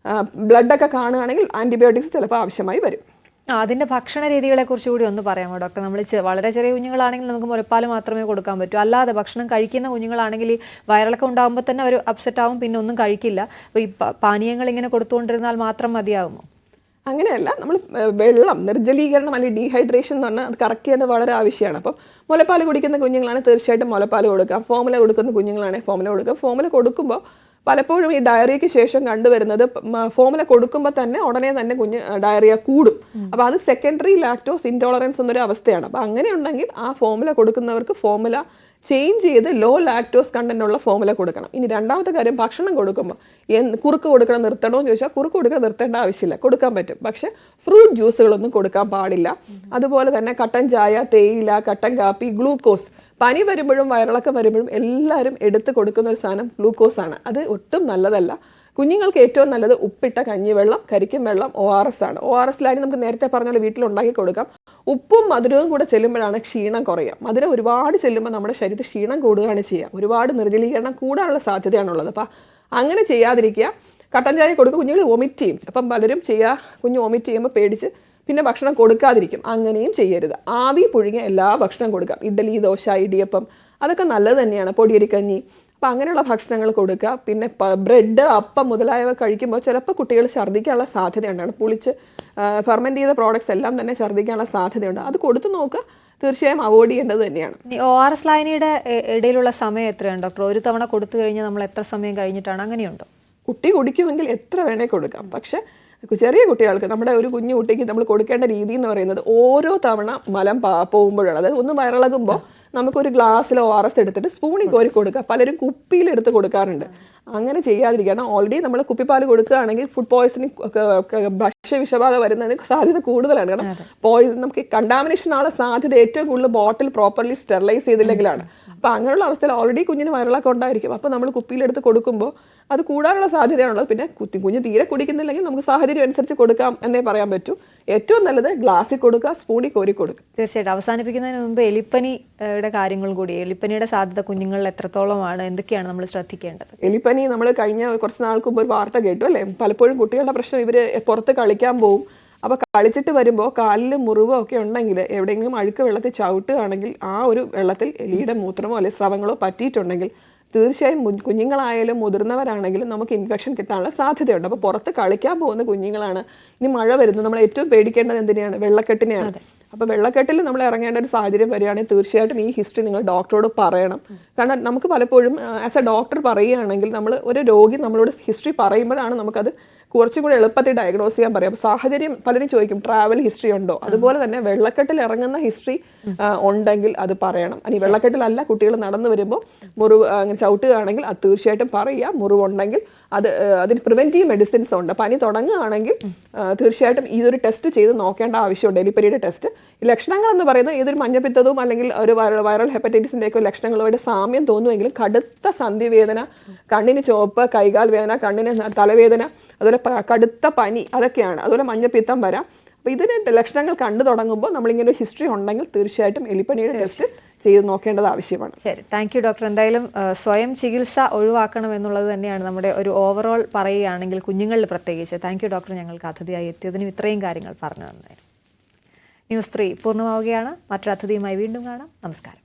Speaker 2: ബ്ലഡൊക്കെ കാണുകയാണെങ്കിൽ ആൻറ്റിബയോട്ടിക്സ് ചിലപ്പോൾ ആവശ്യമായി വരും.
Speaker 1: അതിന്റെ ഭക്ഷണ രീതികളെ കുറിച്ച് കൂടി ഒന്ന് പറയാമോ ഡോക്ടർ? നമ്മൾ വളരെ ചെറിയ കുഞ്ഞുങ്ങളാണെങ്കിൽ നമുക്ക് മുലപ്പാൽ മാത്രമേ കൊടുക്കാൻ പറ്റൂ. അല്ലാതെ ഭക്ഷണം കഴിക്കുന്ന കുഞ്ഞുങ്ങളാണെങ്കിൽ ഈ വയറിളക്കം ഉണ്ടാകുമ്പോൾ തന്നെ അവർ അപ്സെറ്റ് ആവും, പിന്നെ ഒന്നും കഴിക്കില്ല. അപ്പോൾ ഈ പാനീയങ്ങൾ ഇങ്ങനെ കൊടുത്തുകൊണ്ടിരുന്നാൽ മാത്രം മതിയാകുമോ?
Speaker 2: അങ്ങനെയല്ല. നമ്മൾ വെള്ളം, നിർജ്ജലീകരണം അല്ലെങ്കിൽ ഡീഹൈഡ്രേഷൻ എന്ന് പറഞ്ഞാൽ അത് കറക്റ്റ് ചെയ്യേണ്ടത് വളരെ ആവശ്യമാണ്. അപ്പം മുലപ്പാൽ കുടിക്കുന്ന കുഞ്ഞുങ്ങളാണ് തീർച്ചയായിട്ടും മുലപ്പാൽ കൊടുക്കുക. ഫോമുല കൊടുക്കുന്ന കുഞ്ഞുങ്ങളാണെങ്കിൽ ഫോമുല കൊടുക്കുക. ഫോമുല കൊടുക്കുമ്പോൾ പലപ്പോഴും ഈ ഡയറിയയ്ക്ക് ശേഷം കണ്ടുവരുന്നത്, ഫോമുല കൊടുക്കുമ്പോൾ തന്നെ ഉടനെ തന്നെ കുഞ്ഞ് ഡയറിയ കൂടും. അപ്പോൾ അത് സെക്കൻഡറി ലാക്ടോസ് ഇൻടോളറൻസ് എന്നൊരു അവസ്ഥയാണ്. അപ്പോൾ അങ്ങനെ ഉണ്ടെങ്കിൽ ആ ഫോമുല കൊടുക്കുന്നവർക്ക് ഫോമുല ചേഞ്ച് ചെയ്ത് ലോ ലാക്ടോസ് കണ്ടന്റ് ഉള്ള ഫോമുല കൊടുക്കണം. ഇനി രണ്ടാമത്തെ കാര്യം, ഭക്ഷണം കൊടുക്കുമ്പോൾ കുറുക്ക് കൊടുക്കണം നിർത്തണോ എന്ന് ചോദിച്ചാൽ കുറുക്ക് കൊടുക്കാൻ നിർത്തേണ്ട ആവശ്യമില്ല, കൊടുക്കാൻ പറ്റും. പക്ഷെ ഫ്രൂട്ട് ജ്യൂസുകളൊന്നും കൊടുക്കാൻ പാടില്ല. അതുപോലെ തന്നെ കട്ടൻ ചായ, തേയില, കട്ടൻ കാപ്പി, ഗ്ലൂക്കോസ്, പനി വരുമ്പോഴും വയറിളക്കം വരുമ്പോഴും എല്ലാവരും എടുത്ത് കൊടുക്കുന്ന ഒരു സാധനം ഗ്ലൂക്കോസ് ആണ്. അത് ഒട്ടും നല്ലതല്ല. കുഞ്ഞുങ്ങൾക്ക് ഏറ്റവും നല്ലത് ഉപ്പിട്ട കഞ്ഞിവെള്ളം, കരിക്കും വെള്ളം, ORS ആണ്. ORS ലായി നമുക്ക് നേരത്തെ പറഞ്ഞ പോലെ വീട്ടിൽ ഉണ്ടാക്കി കൊടുക്കാം. ഉപ്പും മധുരവും കൂടെ ചെല്ലുമ്പോഴാണ് ക്ഷീണം കുറയുക. മധുരം ഒരുപാട് ചെല്ലുമ്പോൾ നമ്മുടെ ശരീരത്തിൽ ക്ഷീണം കൂടുകയാണ് ചെയ്യുക, ഒരുപാട് നിർജ്ജലീകരണം കൂടാനുള്ള സാധ്യതയാണുള്ളത്. അപ്പം അങ്ങനെ ചെയ്യാതിരിക്കുക. കട്ടൻ ചായ കൊടുക്കുക, കുഞ്ഞുങ്ങൾ വൊമിറ്റ് ചെയ്യും. അപ്പം പലരും കുഞ്ഞ് വൊമിറ്റ് ചെയ്യുമ്പോൾ പേടിച്ച് പിന്നെ ഭക്ഷണം കൊടുക്കാതിരിക്കും. അങ്ങനെയും ചെയ്യരുത്. ആവി പുഴുങ്ങിയ എല്ലാ ഭക്ഷണം കൊടുക്കാം. ഇഡ്ഡലി, ദോശ, ഇടിയപ്പം, അതൊക്കെ നല്ലത് തന്നെയാണ്. പൊടിയരിക്കഞ്ഞി, അപ്പം അങ്ങനെയുള്ള ഭക്ഷണങ്ങൾ കൊടുക്കുക. പിന്നെ ബ്രെഡ്, അപ്പം മുതലായവ കഴിക്കുമ്പോൾ ചിലപ്പോൾ കുട്ടികൾ ഛർദ്ദിക്കാനുള്ള സാധ്യതയുണ്ടാണ്. പുളിച്ച് ഫെർമെൻറ്റ് ചെയ്ത പ്രോഡക്ട്സ് എല്ലാം തന്നെ ഛർദ്ദിക്കാനുള്ള സാധ്യതയുണ്ട്. അത് കൊടുത്തു നോക്കുക, തീർച്ചയായും അവോയ്ഡ് ചെയ്യേണ്ടത് തന്നെയാണ്.
Speaker 1: ORS ലായനിയുടെ ഇടയിലുള്ള സമയം എത്രയാണ് ഡോക്ടർ? ഒരു തവണ കൊടുത്തു കഴിഞ്ഞാൽ നമ്മൾ എത്ര സമയം കഴിഞ്ഞിട്ടാണ്? അങ്ങനെയുണ്ടോ?
Speaker 2: കുട്ടി കുടിക്കുമെങ്കിൽ എത്ര വേണേൽ കൊടുക്കാം. പക്ഷെ ചെറിയ കുട്ടികൾക്ക്, നമ്മുടെ ഒരു കുഞ്ഞു കുട്ടിക്ക് നമ്മൾ കൊടുക്കേണ്ട രീതി എന്ന് പറയുന്നത് ഓരോ തവണ മലം പോകുമ്പോഴാണ്. അതായത് ഒന്ന് വയറിളകുമ്പോൾ നമുക്കൊരു ഗ്ലാസ്സിൽ ORS എടുത്തിട്ട് സ്പൂണിൽ കോരി കൊടുക്കുക. പലരും കുപ്പിയിലെടുത്ത് കൊടുക്കാറുണ്ട്. അങ്ങനെ ചെയ്യാതിരിക്കണം. ഓൾറെഡി നമ്മൾ കുപ്പിപ്പാൽ കൊടുക്കുകയാണെങ്കിൽ ഫുഡ് പോയ്സണിങ്, ഭക്ഷ്യവിഷബാധ വരുന്നതിന് സാധ്യത കൂടുതലാണ്. കാരണം നമുക്ക് കണ്ടാമിനേഷൻ ആണുള്ള സാധ്യത ഏറ്റവും കൂടുതൽ ബോട്ടിൽ പ്രോപ്പർലി സ്റ്റെറിലൈസ് ചെയ്തില്ലെങ്കിലാണ്. അപ്പം അങ്ങനെയുള്ള അവസ്ഥയിൽ ഓൾറെഡി കുഞ്ഞിന് വയറിളക്കം ഉണ്ടായിരിക്കും. അപ്പോൾ നമ്മൾ കുപ്പിയിലെടുത്ത് കൊടുക്കുമ്പോൾ അത് കൂടാനുള്ള സാധ്യതയാണുള്ളത്. പിന്നെ കുഞ്ഞ് തീരെ കുടിക്കുന്നില്ലെങ്കിൽ നമുക്ക് സാഹചര്യം അനുസരിച്ച് കൊടുക്കാം എന്നേ പറയാൻ പറ്റൂ. ഏറ്റവും നല്ലത് ഗ്ലാസ്സിൽ കൊടുക്കുക, സ്പൂണിൽ കോരി കൊടുക്കുക.
Speaker 1: തീർച്ചയായിട്ടും. അവസാനിപ്പിക്കുന്നതിന് മുമ്പ് എലിപ്പനിയുടെ കാര്യങ്ങൾ കൂടി, എലിപ്പനിയുടെ സാധ്യത കുഞ്ഞുങ്ങളിൽ എത്രത്തോളമാണ്, എന്തൊക്കെയാണ് നമ്മൾ ശ്രദ്ധിക്കേണ്ടത്?
Speaker 2: എലിപ്പനി നമ്മൾ കഴിഞ്ഞ കുറച്ച് നാൾക്ക് മുമ്പ് ഒരു വാർത്ത കേട്ടു അല്ലേ? പലപ്പോഴും കുട്ടികളുടെ പ്രശ്നം, ഇവർ പുറത്ത് കളിക്കാൻ പോവും. അപ്പോൾ കളിച്ചിട്ട് വരുമ്പോൾ കാലിൽ മുറിവോ ഒക്കെ ഉണ്ടെങ്കിൽ, എവിടെയെങ്കിലും അഴുക്ക് വെള്ളത്തിൽ ചവിട്ടുകയാണെങ്കിൽ ആ ഒരു വെള്ളത്തിൽ എലിയുടെ മൂത്രമോ അല്ലെങ്കിൽ സ്രവങ്ങളോ പറ്റിയിട്ടുണ്ടെങ്കിൽ തീർച്ചയായും കുഞ്ഞുങ്ങളായാലും മുതിർന്നവരാണെങ്കിലും നമുക്ക് ഇൻഫെക്ഷൻ കിട്ടാനുള്ള സാധ്യതയുണ്ട്. അപ്പോൾ പുറത്ത് കളിക്കാൻ പോകുന്ന കുഞ്ഞുങ്ങളാണ്. ഇനി മഴ വരുന്നു, നമ്മൾ ഏറ്റവും പേടിക്കേണ്ടത് എന്തിനെയാണ്? വെള്ളക്കെട്ടിനെയാണ്. അപ്പോൾ വെള്ളക്കെട്ടിൽ നമ്മൾ ഇറങ്ങേണ്ട ഒരു സാഹചര്യം വരികയാണെങ്കിൽ തീർച്ചയായിട്ടും ഈ ഹിസ്റ്ററി നിങ്ങൾ ഡോക്ടറോട് പറയണം. കാരണം നമുക്ക് പലപ്പോഴും ആസ് എ ഡോക്ടർ പറയുകയാണെങ്കിൽ, നമ്മൾ ഒരു രോഗി നമ്മളോട് ഹിസ്റ്ററി പറയുമ്പോഴാണ് നമുക്കത് കുറച്ചും കൂടി എളുപ്പത്തിൽ ഡയഗ്നോസ് ചെയ്യാൻ പറയാം. അപ്പോൾ സാഹചര്യം പലരും ചോദിക്കും, ട്രാവൽ ഹിസ്റ്ററി ഉണ്ടോ? അതുപോലെ തന്നെ വെള്ളക്കെട്ടിൽ ഇറങ്ങുന്ന ഹിസ്റ്ററി ഉണ്ടെങ്കിൽ അത് പറയണം. ഇനി വെള്ളക്കെട്ടിലല്ല, കുട്ടികൾ നടന്നു വരുമ്പോൾ മുറിവ് അങ്ങനെ ചവിട്ടുകയാണെങ്കിൽ അത് തീർച്ചയായിട്ടും പറയുക. മുറിവുണ്ടെങ്കിൽ അതിന് പ്രിവെന്റീവ് മെഡിസിൻസ് ഉണ്ട്. പനി തുടങ്ങുകയാണെങ്കിൽ തീർച്ചയായിട്ടും ഇതൊരു ടെസ്റ്റ് ചെയ്ത് നോക്കേണ്ട ആവശ്യമുണ്ട്, എലിപ്പനിയുടെ ടെസ്റ്റ്. ഈ ലക്ഷണങ്ങൾ എന്ന് പറയുന്നത് ഏതൊരു മഞ്ഞപ്പിത്തവും അല്ലെങ്കിൽ ഒരു വൈറൽ ഹെപ്പറ്റൈറ്റിസിന്റെ ഒക്കെ ലക്ഷണങ്ങളുമായിട്ട് സാമ്യം തോന്നുമെങ്കിലും കടുത്ത സന്ധിവേദന, കണ്ണിന് ചുവപ്പ്, കൈകാൽ വേദന, കണ്ണിന് തലവേദന, അതുപോലെ കടുത്ത പനി, അതൊക്കെയാണ്. അതുപോലെ മഞ്ഞപ്പിത്തം വരാം. അപ്പോൾ ഇതിന് ലക്ഷണങ്ങൾ കണ്ടു തുടങ്ങുമ്പോൾ നമ്മളിങ്ങനെ ഒരു ഹിസ്റ്ററി ഉണ്ടെങ്കിൽ തീർച്ചയായിട്ടും എലിപ്പനിയുടെ ടെസ്റ്റ് ചെയ്ത് നോക്കേണ്ടത് ആവശ്യമാണ്.
Speaker 1: ശരി, താങ്ക് യു ഡോക്ടർ. എന്തായാലും സ്വയം ചികിത്സ ഒഴിവാക്കണം എന്നുള്ളത് തന്നെയാണ് നമ്മുടെ ഒരു ഓവറോൾ പറയുകയാണെങ്കിൽ, കുഞ്ഞുങ്ങളിൽ പ്രത്യേകിച്ച്. താങ്ക് യു ഡോക്ടർ, ഞങ്ങൾക്ക് അതിഥിയായി എത്തിയതിനും ഇത്രയും കാര്യങ്ങൾ പറഞ്ഞു തന്നതിന്. ന്യൂസ് 3 പൂർണ്ണമാവുകയാണ്. മറ്റൊരു അതിഥിയുമായി വീണ്ടും കാണാം. നമസ്കാരം.